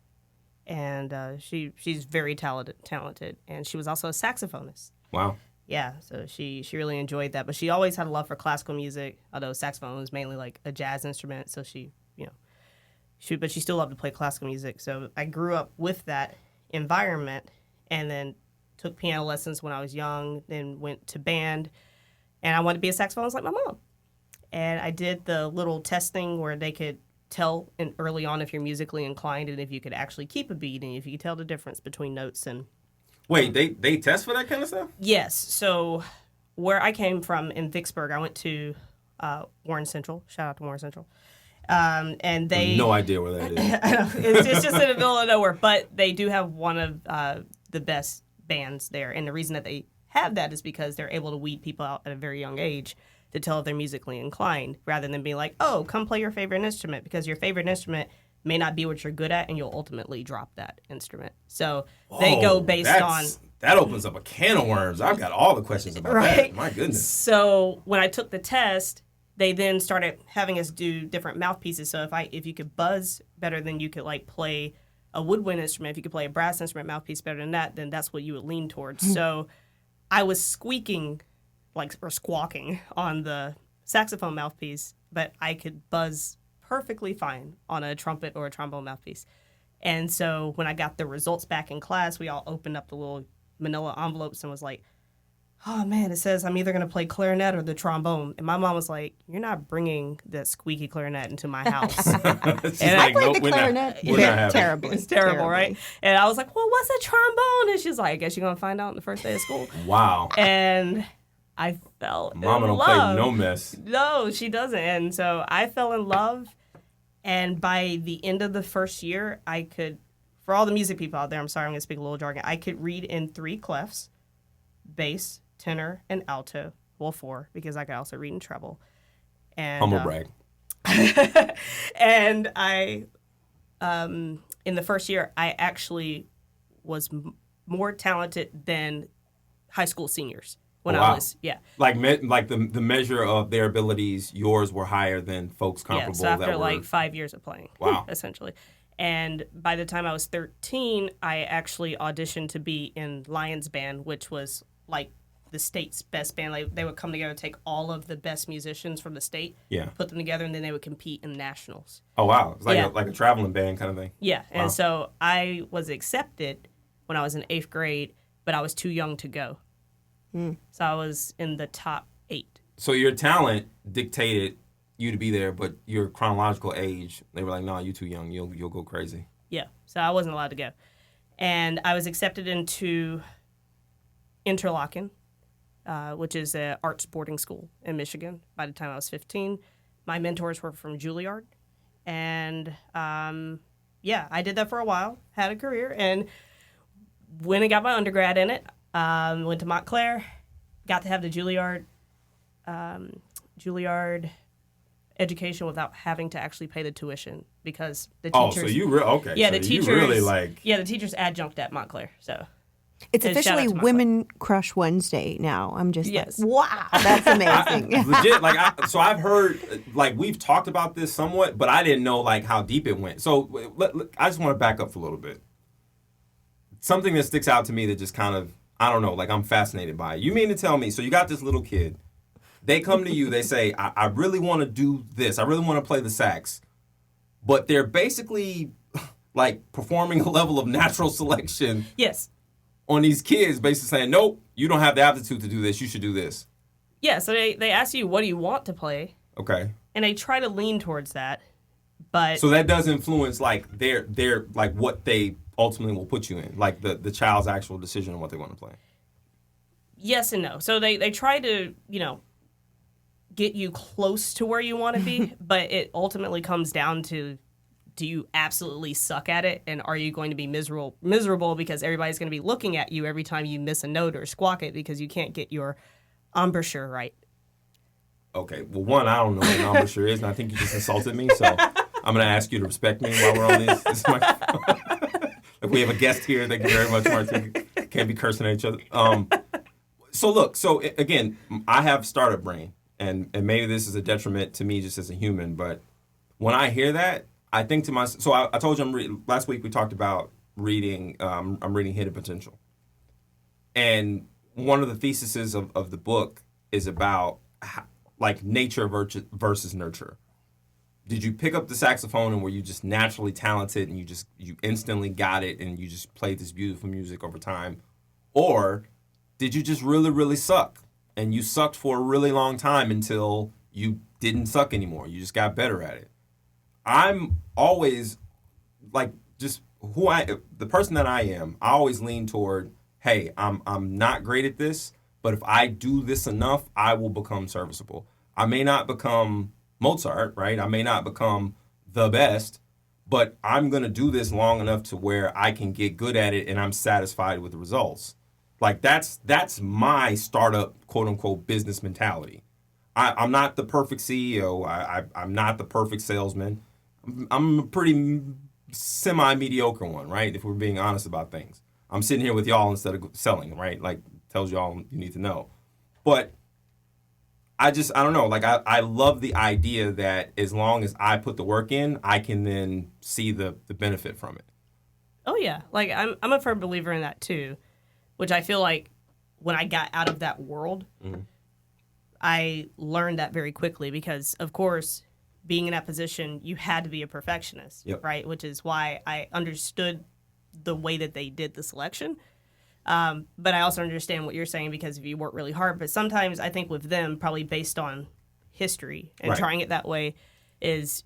and she's very talented, and she was also a saxophonist. Wow. Yeah, so she really enjoyed that, but she always had a love for classical music. Although saxophone was mainly like a jazz instrument, so she still loved to play classical music. So I grew up with that environment, and then took piano lessons when I was young. Then went to band, and I wanted to be a saxophonist like my mom. And I did the little testing where they could tell early on if you're musically inclined and if you could actually keep a beat and if you could tell the difference between notes and. Wait, they test for that kind of stuff? Yes. So where I came from in Vicksburg, I went to Warren Central. Shout out to Warren Central. And they No idea where that is. it's just in the middle of nowhere, but they do have one of the best bands there. And the reason that they have that is because they're able to weed people out at a very young age to tell if they're musically inclined, rather than being like, oh, come play your favorite instrument, because your favorite instrument may not be what you're good at, and you'll ultimately drop that instrument. So they go based on... That opens up a can of worms. I've got all the questions about Right? that. My goodness. So when I took the test, they then started having us do different mouthpieces. So if you could buzz better than you could like play a woodwind instrument, if you could play a brass instrument mouthpiece better than that, then that's what you would lean towards. So I was squeaking or squawking on the saxophone mouthpiece, but I could buzz perfectly fine on a trumpet or a trombone mouthpiece. And so when I got the results back in class, we all opened up the little manila envelopes and was like, oh man, it says I'm either going to play clarinet or the trombone. And my mom was like, you're not bringing that squeaky clarinet into my house. She's And like, I played nope, the we're not- clarinet we're not having it. terribly. It's terrible, right? And I was like, well, what's a trombone? And she's like, I guess you're going to find out on the first day of school. Wow. And I fell Mama in don't love. play no mess. No, she doesn't. And so I fell in love. And by the end of the first year, I could, for all the music people out there, I'm sorry, I'm going to speak a little jargon, I could read in 3 clefs, bass, tenor, and alto. Well, 4, because I could also read in treble. And, Humble brag. and I, in the first year, I actually was more talented than high school seniors. When Wow. I was, Like the measure of their abilities, yours were higher than folks comparable. so after that were, like 5 years of playing, Wow. essentially. And by the time I was 13, I actually auditioned to be in Lions Band, which was like the state's best band. Like, they would come together, take all of the best musicians from the state, Yeah. put them together, and then they would compete in nationals. Oh wow, it's like Yeah. like a traveling band kind of thing. Yeah, Wow. and so I was accepted when I was in 8th grade, but I was too young to go. So I was in the top 8. So your talent dictated you to be there, but your chronological age, they were like, "No, you're too young. You'll go crazy." Yeah, so I wasn't allowed to go. And I was accepted into Interlochen, which is an arts boarding school in Michigan by the time I was 15. My mentors were from Juilliard. And, I did that for a while, had a career, and went and got my undergrad in it. Went to Montclair, got to have the Juilliard education without having to actually pay the tuition, because the teachers... Oh, so you okay. Yeah, so the teachers... you really like... Yeah, the teachers adjunct at Montclair, so... It's And shout out officially to my Women Crush Wednesday now. I'm just Yes. like, wow, that's amazing. Legit, so I've heard, we've talked about this somewhat, but I didn't know, how deep it went. So I just want to back up for a little bit. something that sticks out to me that just kind of, I don't know, like I'm fascinated by it. You mean to tell me, so you got this little kid, they come to you, they say, I really want to do this. I really want to play the sax. But they're basically like performing a level of natural selection. Yes. On these kids, basically saying, nope, you don't have the aptitude to do this. You should do this. Yeah, so they ask you, what do you want to play? Okay. And they try to lean towards that. But so that does influence like their like what they ultimately will put you in, like the child's actual decision on what they want to play. Yes and no. So they try to, get you close to where you want to be, but it ultimately comes down to, do you absolutely suck at it, and are you going to be miserable because everybody's going to be looking at you every time you miss a note or squawk it because you can't get your embouchure right? Okay, well, one, I don't know what an embouchure is, and I think you just insulted me, so I'm going to ask you to respect me while we're on this. This is if we have a guest here, thank you very much, Martika. Can't be cursing at each other. So look, again, I have startup brain, and maybe this is a detriment to me just as a human, but when I hear that, I think to myself, so I told you last week we talked about reading, I'm reading Hidden Potential. And one of the theses of the book is about like nature versus nurture. Did you pick up the saxophone and were you just naturally talented and you instantly got it and you just played this beautiful music over time? Or did you just really, really suck? And you sucked for a really long time until you didn't suck anymore. You just got better at it. I'm always like just the person that I am. I always lean toward, hey, I'm not great at this, but if I do this enough, I will become serviceable. I may not become Mozart, right? I may not become the best, but I'm going to do this long enough to where I can get good at it and I'm satisfied with the results. Like that's my startup, quote unquote, business mentality. I'm not the perfect CEO. I'm not the perfect salesman. I'm a pretty semi-mediocre one, right? If we're being honest about things. I'm sitting here with y'all instead of selling, right? Like tells y'all you need to know. But I don't know. Like I love the idea that as long as I put the work in, I can then see the benefit from it. Oh yeah. Like I'm a firm believer in that too, which I feel like when I got out of that world, I learned that very quickly because of course, being in that position, you had to be a perfectionist, right? Which is why I understood the way that they did the selection. But I also understand what you're saying because if you work really hard. But sometimes I think with them, probably based on history and trying it that way is,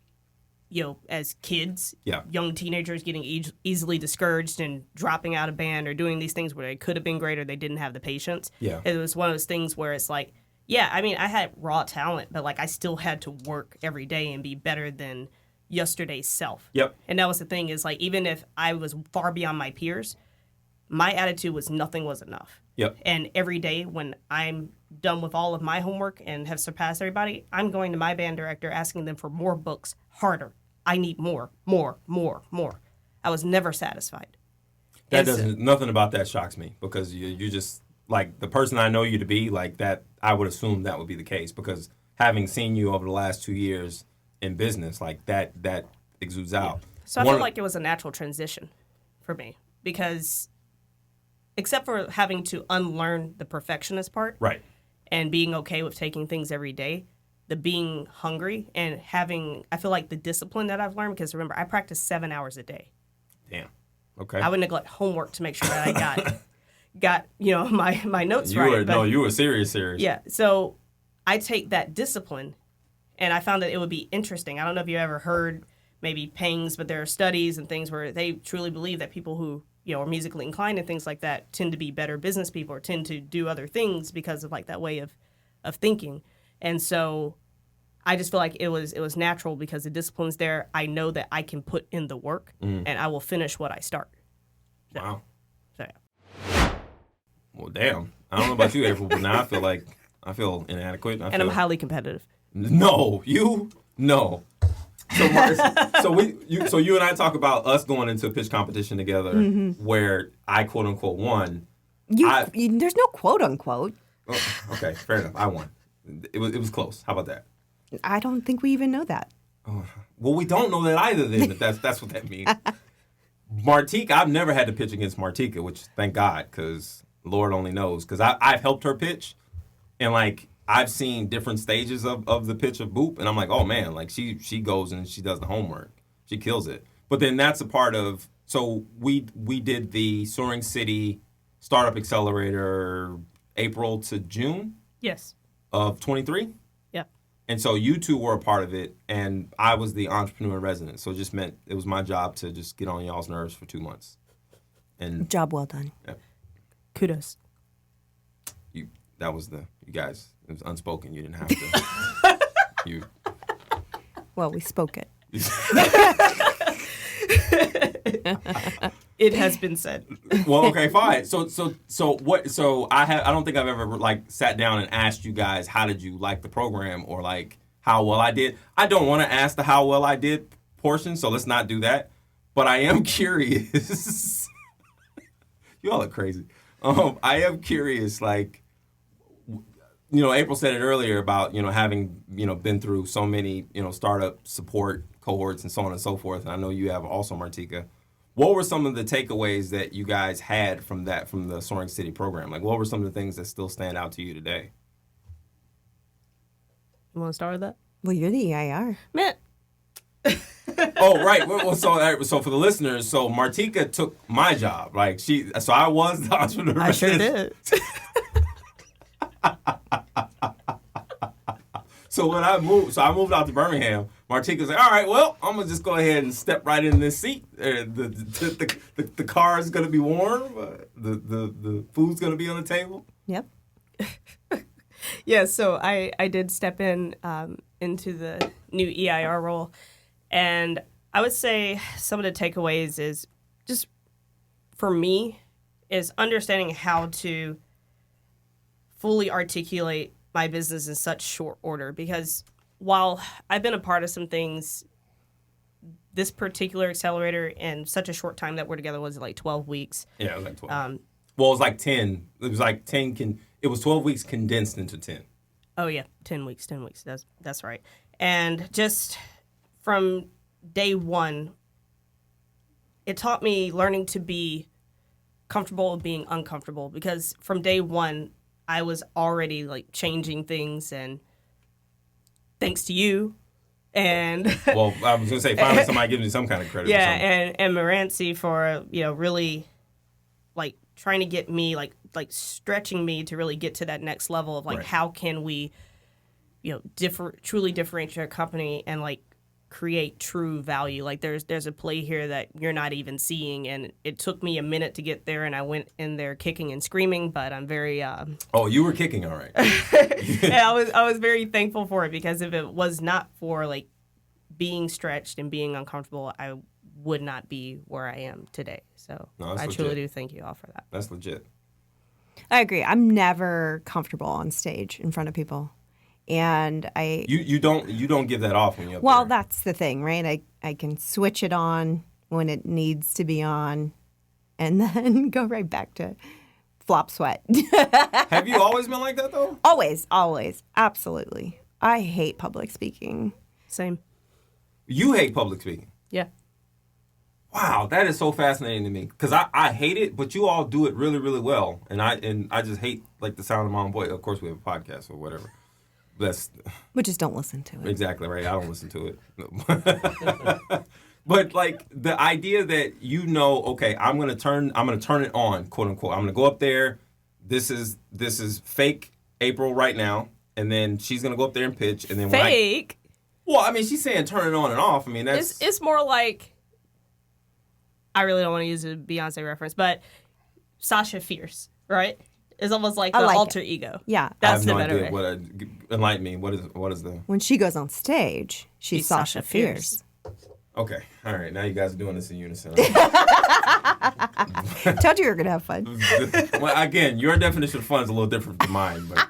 as kids, young teenagers getting easily discouraged and dropping out of band or doing these things where they could have been great or they didn't have the patience. Yeah. It was one of those things where it's like, I mean, I had raw talent, but like I still had to work every day and be better than yesterday's self. Yep. And that was the thing is like, even if I was far beyond my peers, my attitude was nothing was enough. Yep. And every day when I'm done with all of my homework and have surpassed everybody, I'm going to my band director asking them for more books, harder. I need more. I was never satisfied. Nothing about that shocks me because you just, like the person I know you to be, like that, I would assume that would be the case because having seen you over the last 2 years in business, like that exudes out. So I feel like it was a natural transition for me because except for having to unlearn the perfectionist part and being okay with taking things every day, the being hungry and having, I feel like the discipline that I've learned because remember, I practice 7 hours a day. Damn. Okay. I would neglect homework to make sure that I got my notes right. You were serious. Yeah. So I take that discipline and I found that it would be interesting. I don't know if you ever heard maybe pangs, but there are studies and things where they truly believe that people who, are musically inclined and things like that tend to be better business people or tend to do other things because of like that way of thinking. And so I just feel like it was natural because the discipline's there. I know that I can put in the work and I will finish what I start. So, wow. So yeah. Well, damn. I don't know about you, April, but now I feel inadequate. I'm highly competitive. No, no. So you and I talk about us going into a pitch competition together where I quote unquote won. There's no quote unquote. Oh, okay, fair enough. I won. It was close. How about that? I don't think we even know that. Oh, well, we don't know that either. Then if that's what that means. Martika, I've never had to pitch against Martika, which thank God, because Lord only knows. Because I've helped her pitch, and like I've seen different stages of the pitch of Boop, and I'm like, oh man, like she goes and she does the homework, she kills it. But then that's a part of. So we did the Soaring City Startup Accelerator April to June. Yes. Of 23. Yep. And so you two were a part of it, and I was the entrepreneur in residence. So it just meant it was my job to just get on y'all's nerves for 2 months. And Job well done. Yeah, Kudos. you guys. It was unspoken. You didn't have to. Well, we spoke it. It has been said. Well, okay, fine. So what? So I don't think I've ever like sat down and asked you guys how did you like the program or like how well I did. I don't want to ask the how well I did portion, so let's not do that. But I am curious. You all are crazy. I am curious, like. April said it earlier about, having, been through so many, startup support cohorts and so on and so forth. And I know you have also, Martika. What were some of the takeaways that you guys had from the Soaring City program? Like, what were some of the things that still stand out to you today? You want to start with that? Well, you're the EIR. Man. Oh, right. Well, so for the listeners, so Martika took my job. Like, so I was the entrepreneur. I sure did. So when I moved out to Birmingham. Martika's like, all right, well, I'm gonna just go ahead and step right in this seat. The car is gonna be warm. The food's gonna be on the table. Yep. Yeah. So I did step in into the new EIR role, and I would say some of the takeaways is just for me is understanding how to fully articulate my business in such short order, because while I've been a part of some things, this particular accelerator in such a short time that we're together was like 12 weeks. Yeah, it was like 12. Well, it was like 10. It was like 10. It was 12 weeks condensed into 10. Oh, yeah, 10 weeks. That's right. And just from day one, it taught me learning to be comfortable with being uncomfortable, because from day one, I was already like changing things, and thanks to you, and well, I was gonna say finally somebody gives me some kind of credit. Yeah, and Moranci for really like trying to get me like stretching me to really get to that next level of like right. How can we truly differentiate our company and like create true value. Like there's a play here that you're not even seeing, and it took me a minute to get there, and I went in there kicking and screaming, but I'm very Oh, you were kicking, all right. Yeah, I was very thankful for it, because if it was not for like being stretched and being uncomfortable, I would not be where I am today. So I truly do thank you all for that. That's legit. I agree. I'm never comfortable on stage in front of people. And you don't give that off when you're up well, there. that's the thing, right? I can switch it on when it needs to be on, and then go right back to flop sweat. Have you always been like that though? Always, absolutely. I hate public speaking. Same. You hate public speaking. Yeah. Wow, that is so fascinating to me, because I hate it, but you all do it really, really well, and I just hate like the sound of my own voice. Of course, we have a podcast or whatever. We just don't listen to it. Exactly right. I don't listen to it. But like the idea that okay, I'm gonna turn it on, quote unquote. I'm gonna go up there. This is fake April right now, and then she's gonna go up there and pitch, and then fake. Well, I mean, she's saying turn it on and off. I mean, it's more like, I really don't want to use a Beyonce reference, but Sasha Fierce, right? It's almost like the alter ego. Yeah. That's I have the no better idea way. Enlighten me. What is the... When she goes on stage, she's Sasha Fierce. Okay. All right. Now you guys are doing this in unison. Told you we were going to have fun. Well, again, your definition of fun is a little different from mine. But...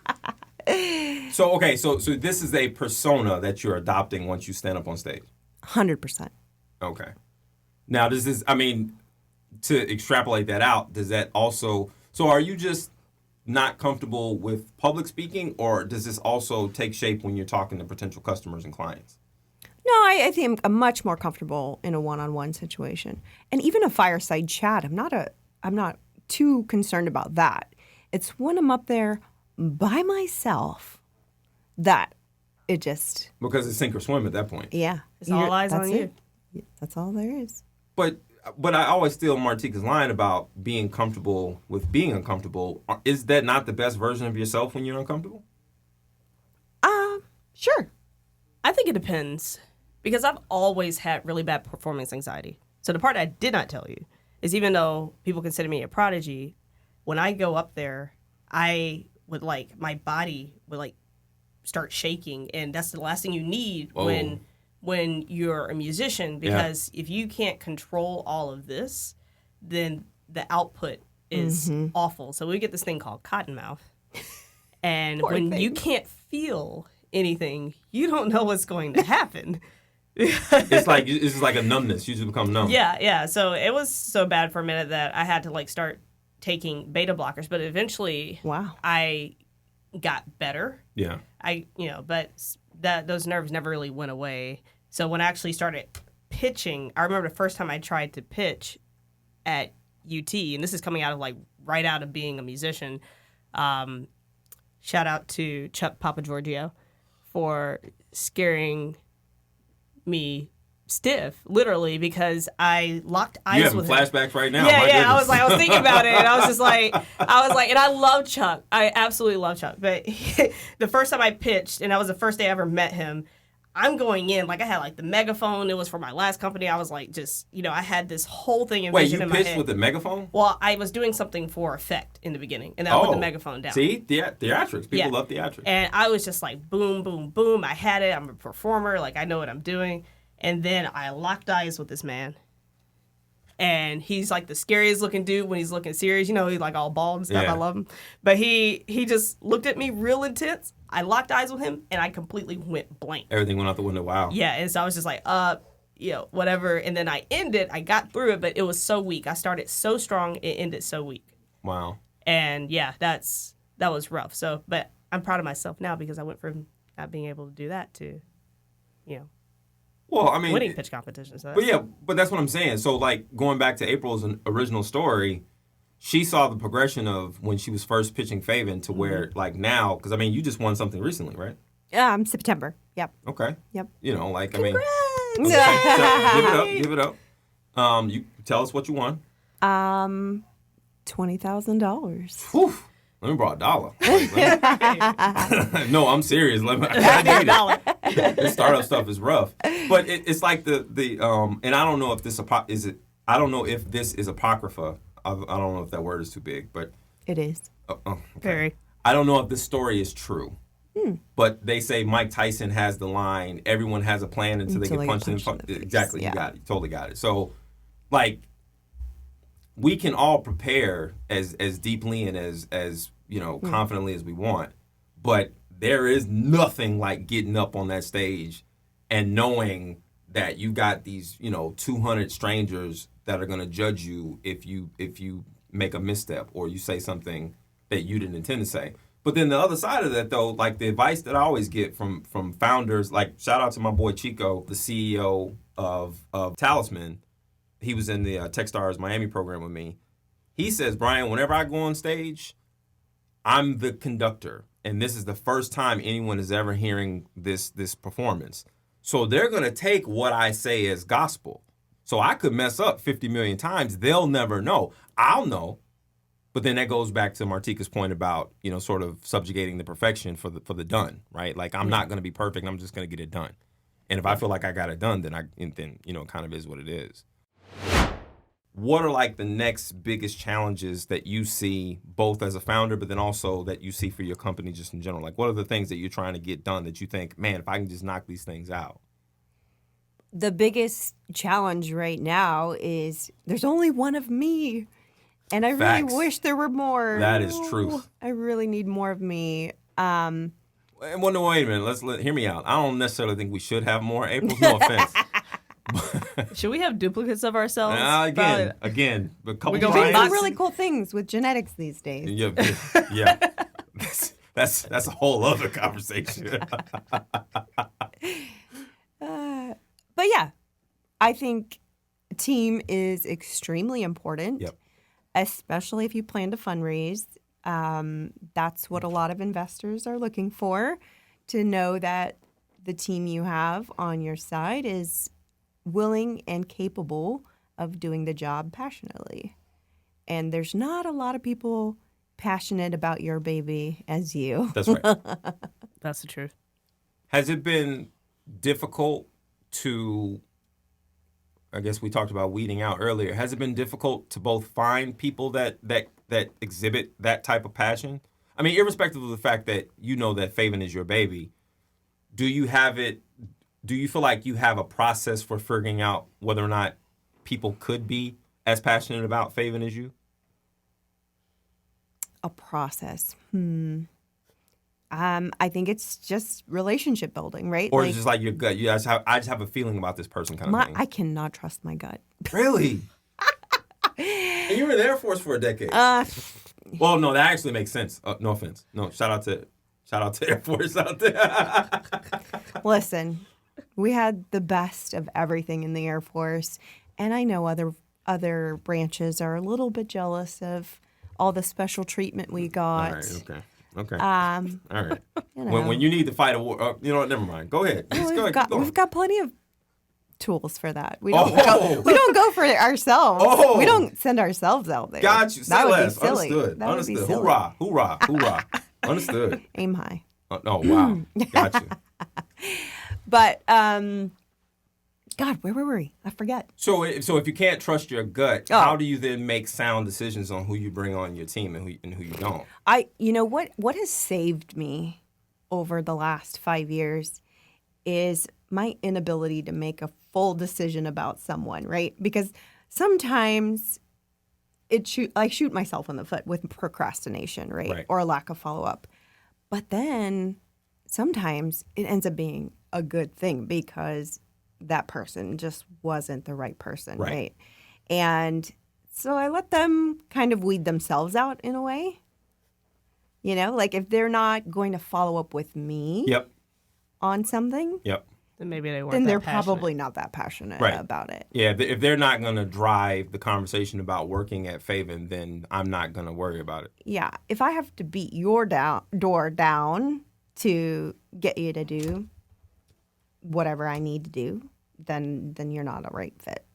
So, okay. So this is a persona that you're adopting once you stand up on stage? 100%. Okay. Now, to extrapolate that out, does that also... So are you just not comfortable with public speaking, or does this also take shape when you're talking to potential customers and clients? No, I think I'm much more comfortable in a one-on-one situation, and even a fireside chat. I'm not too concerned about that. It's when I'm up there by myself that it just Because it's sink or swim at that point. yeah. It's all eyes on that's you. it. That's all there is. But I always steal Martika's line about being comfortable with being uncomfortable. Is that not the best version of yourself when you're uncomfortable? Sure. I think it depends because I've always had really bad performance anxiety. So the part I did not tell you is even though people consider me a prodigy, when I go up there, I would my body would start shaking, and that's the last thing you need when you're a musician, because if you can't control all of this, then the output is awful. So we get this thing called cottonmouth, and when you can't feel anything, you don't know what's going to happen. It's like a numbness. You just become numb. Yeah. So it was so bad for a minute that I had to start taking beta blockers, but eventually, I got better. Yeah. But those nerves never really went away. So when I actually started pitching, I remember the first time I tried to pitch at UT, and this is coming out of right out of being a musician. Shout out to Chuck Papagiorgio for scaring me stiff, literally, because I locked eyes with him. You having flashbacks right now? Yeah. I was thinking about it, and I was and I love Chuck. I absolutely love Chuck. But the first time I pitched, and that was the first day I ever met him, I'm going in, I had the megaphone. It was for my last company. I was I had this whole thing envisioned in my head. Wait, you pitched with the megaphone? Well, I was doing something for effect in the beginning, and then I put the megaphone down. See? Theatrics. People love theatrics. And I was just boom, boom, boom. I had it. I'm a performer. I know what I'm doing. And then I locked eyes with this man. And he's the scariest looking dude when he's looking serious. He's all bald and stuff. Yeah. I love him. But he just looked at me real intense. I locked eyes with him, and I completely went blank. Everything went out the window. Wow. Yeah, and so I was just whatever. And then I I got through it, but it was so weak. I started so strong, it ended so weak. Wow. And yeah, that was rough. So, but I'm proud of myself now because I went from not being able to do that to, Well, I mean, winning pitch competitions. So but that's what I'm saying. So, going back to April's original story, she saw the progression of when she was first pitching faVen to where, now, because, you just won something recently, right? September. Yep. Okay. Yep. Congrats. Give Give it up. You tell us what you won. $20,000. Whew. Let me borrow $1. No, I'm serious. I need it. This startup stuff is rough, but it's like the and I don't know if this I don't know if this is apocrypha. I don't know if that word is too big, but It is. okay. Very. I don't know if this story is true, but they say Mike Tyson has the line, "Everyone has a plan until they get punched in the face." Exactly, yeah. You got it. You totally got it. So, we can all prepare as deeply and as confidently as we want, but there is nothing like getting up on that stage and knowing that you got these 200 strangers that are going to judge you if you make a misstep or you say something that you didn't intend to say. But then the other side of that, though, the advice that I always get from founders, shout out to my boy Chico, the CEO of Talisman. He was in the Techstars Miami program with me. He says, Brian, whenever I go on stage, I'm the conductor. And this is the first time anyone is ever hearing this performance. So they're going to take what I say as gospel. So I could mess up 50 million times. They'll never know. I'll know. But then that goes back to Martika's point about, sort of subjugating the perfection for the done, right? I'm not going to be perfect. I'm just going to get it done. And if I feel like I got it done, then it kind of is what it is. What are the next biggest challenges that you see both as a founder, but then also that you see for your company just in general? What are the things that you're trying to get done that you think, man, if I can just knock these things out? The biggest challenge right now is there's only one of me. And I Facts. really wish there were more. That is truth. I really need more of me. Wait a minute. Hear me out. I don't necessarily think we should have more. April, no offense. Should we have duplicates of ourselves? Again, but a couple We go Brians- Some really cool things with genetics these days. Yeah. That's a whole other conversation. I think team is extremely important, Yep. especially if you plan to fundraise. That's what a lot of investors are looking for, to know that the team you have on your side is willing and capable of doing the job passionately. And there's not a lot of people passionate about your baby as you. That's right. That's the truth. Has it been difficult to, I guess we talked about weeding out earlier, has it been difficult to both find people that exhibit that type of passion? I mean, irrespective of the fact that you know that faVen is your baby, do you feel like you have a process for figuring out whether or not people could be as passionate about faVen as you? A process. I think it's just relationship building, right? Or it's just like your gut. I just have a feeling about this person kind of thing. I cannot trust my gut. Really? And you were in the Air Force for a decade. Well, no, that actually makes sense. No offense. No, shout out to Air Force out there. Listen, we had the best of everything in the Air Force, and I know other branches are a little bit jealous of all the special treatment we got. All right, okay. All right. You know. When you need to fight a war, you know what? Never mind. Go ahead. We've got plenty of tools for that. We don't go for it ourselves. Oh. We don't send ourselves out there. Got you. Say that less. Would be silly. Understood. That Understood. Would be silly. Hoorah! Hoorah! Hoorah! Understood. Aim high. Oh wow. Got you. But God, where were we? I forget. So if you can't trust your gut, how do you then make sound decisions on who you bring on your team and who you don't? You know what has saved me over the last 5 years is my inability to make a full decision about someone, right? Because sometimes I shoot myself in the foot with procrastination, right? Or a lack of follow-up. But then sometimes it ends up being a good thing because that person just wasn't the right person, right? And so I let them kind of weed themselves out in a way. You know, like if they're not going to follow up with me on something, Then maybe they weren't. then they're passionate. probably not that passionate about it. Yeah, if they're not going to drive the conversation about working at faVen, then I'm not going to worry about it. Yeah, if I have to beat your door down to get you to do whatever I need to do, then you're not a right fit.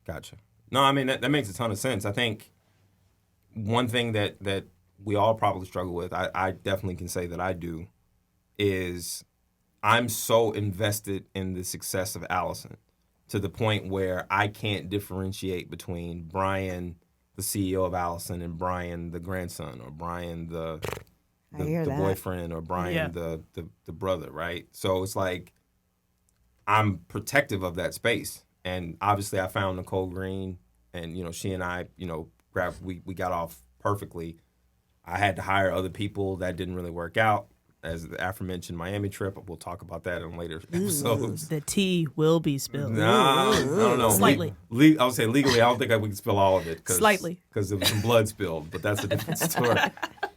Gotcha. No, I mean, that makes a ton of sense. I think one thing that we all probably struggle with, I definitely can say that I do, is I'm so invested in the success of Allison to the point where I can't differentiate between Brian, the CEO of Allison, and Brian, the grandson, or Brian, the boyfriend, or Brian, the brother, right? So it's like I'm protective of that space. And obviously I found Nicole Green, and, you know, she and I, you know, we got off perfectly. I had to hire other people. That didn't really work out. As the aforementioned Miami trip, we'll talk about that in later episodes. The tea will be spilled. No, no. Slightly. I would say legally, I don't think we can spill all of it. Slightly. Because there was some blood spilled, but that's a different story.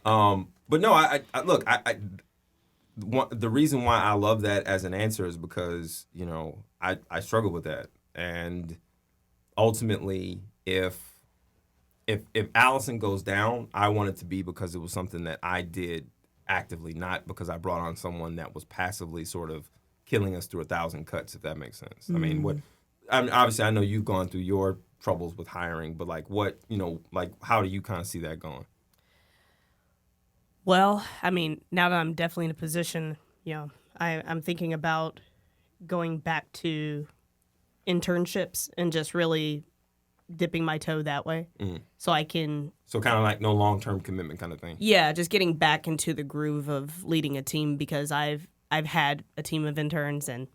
But no, I look, the reason why I love that as an answer is because, you know, I struggle with that. And ultimately, if Allison goes down, I want it to be because it was something that I did actively, not because I brought on someone that was passively sort of killing us through 1,000 cuts, if that makes sense. I mean, obviously I know you've gone through your troubles with hiring, but like how do you kind of see that going? Well, I mean, now that I'm definitely in a position, you know, I'm thinking about going back to internships and just really dipping my toe that way. So I can... So kind of like no long-term commitment kind of thing. Yeah, just getting back into the groove of leading a team, because I've had a team of interns, and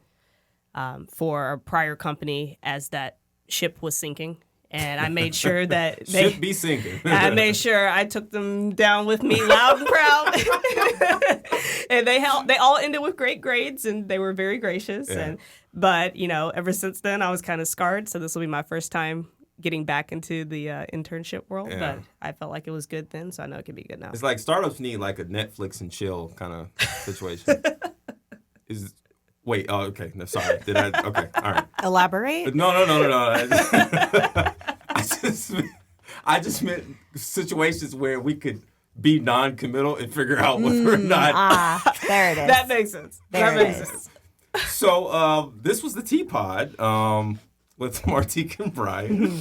for a prior company as that ship was sinking, and I made sure that they should be sinking. I made sure I took them down with me loud and proud. And they all ended with great grades, and they were very gracious. Yeah. But you know, ever since then I was kind of scarred, so this will be my first time getting back into the internship world. Yeah. But I felt like it was good then, so I know it can be good now. It's like startups need like a Netflix and chill kind of situation. Wait. Oh, okay. No, sorry. Did I? Okay. All right. Elaborate. No. I just meant situations where we could be non-committal and figure out whether or not. There it is. That makes sense. There that it makes is. sense. So this was the TeaPod with Martika and Brian.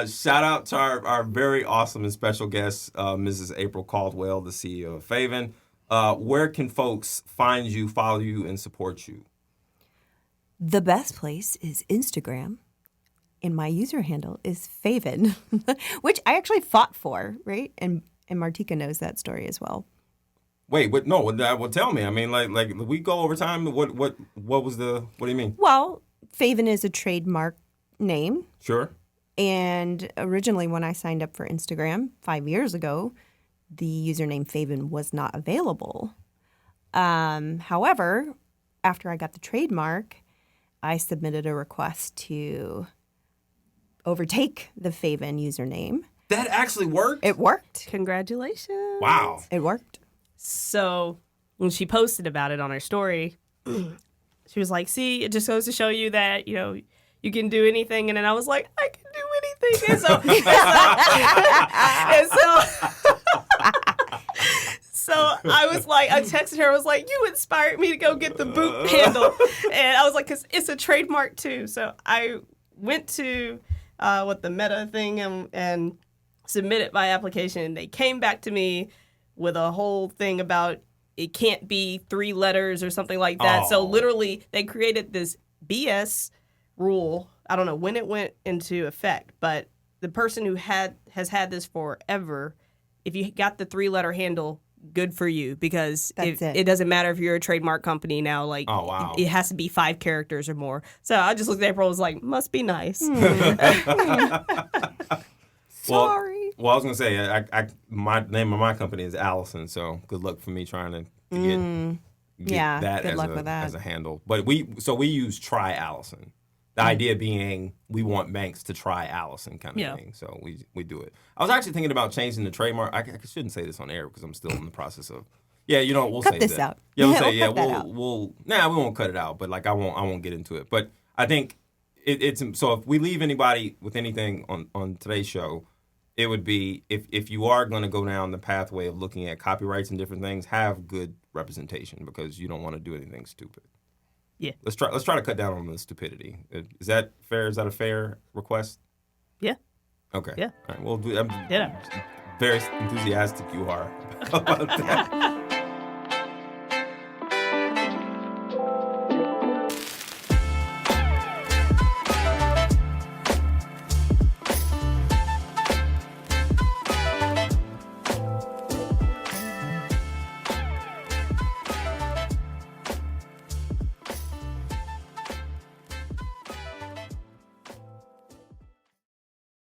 Shout out to our very awesome and special guest, Mrs. April Caldwell, the CEO of faVen. Where can folks find you, follow you, and support you? The best place is Instagram, and my user handle is faVen, which I actually fought for, right? And Martika knows that story as well. Wait, what? No, well, tell me. I mean, like we go over time. What was the? What do you mean? Well, faVen is a trademark name. Sure. And originally, when I signed up for Instagram 5 years ago, the username faVen was not available. However, after I got the trademark, I submitted a request to overtake the faVen username. That actually worked? It worked. Congratulations. Wow. It worked. So when she posted about it on her story, she was like, see, it just goes to show you that, you can do anything. And then I was like, I can do anything. So I was like, I texted her, I was like, you inspired me to go get the boot handle. And I was like, because it's a trademark too. So I went to the Meta thing and submitted my application. And they came back to me with a whole thing about it can't be 3 letters or something like that. Oh. So literally they created this BS rule. I don't know when it went into effect, but the person who has had this forever, if you got the 3-letter handle, good for you, because it doesn't matter if you're a trademark company now. Like, oh, wow. it has to be 5 characters or more. So I just looked at April and was like, must be nice. Sorry. Well, I was gonna say, my name of my company is Allison, so good luck for me trying to get that good as luck with that. as a handle. But we use Try Allison. The idea being we want banks to try Allison kind of thing. So we do it. I was actually thinking about changing the trademark. I shouldn't say this on air because I'm still in the process of. Yeah, we'll cut say this that. out. Yeah, we'll say We'll yeah. cut that out. We won't cut it out. But I won't get into it. But I think it's so if we leave anybody with anything on today's show, it would be if you are going to go down the pathway of looking at copyrights and different things, have good representation because you don't want to do anything stupid. Yeah. Let's try to cut down on the stupidity. Is that fair? Is that a fair request? Yeah. Okay. Yeah. All right. Well, I'm very enthusiastic you are about that.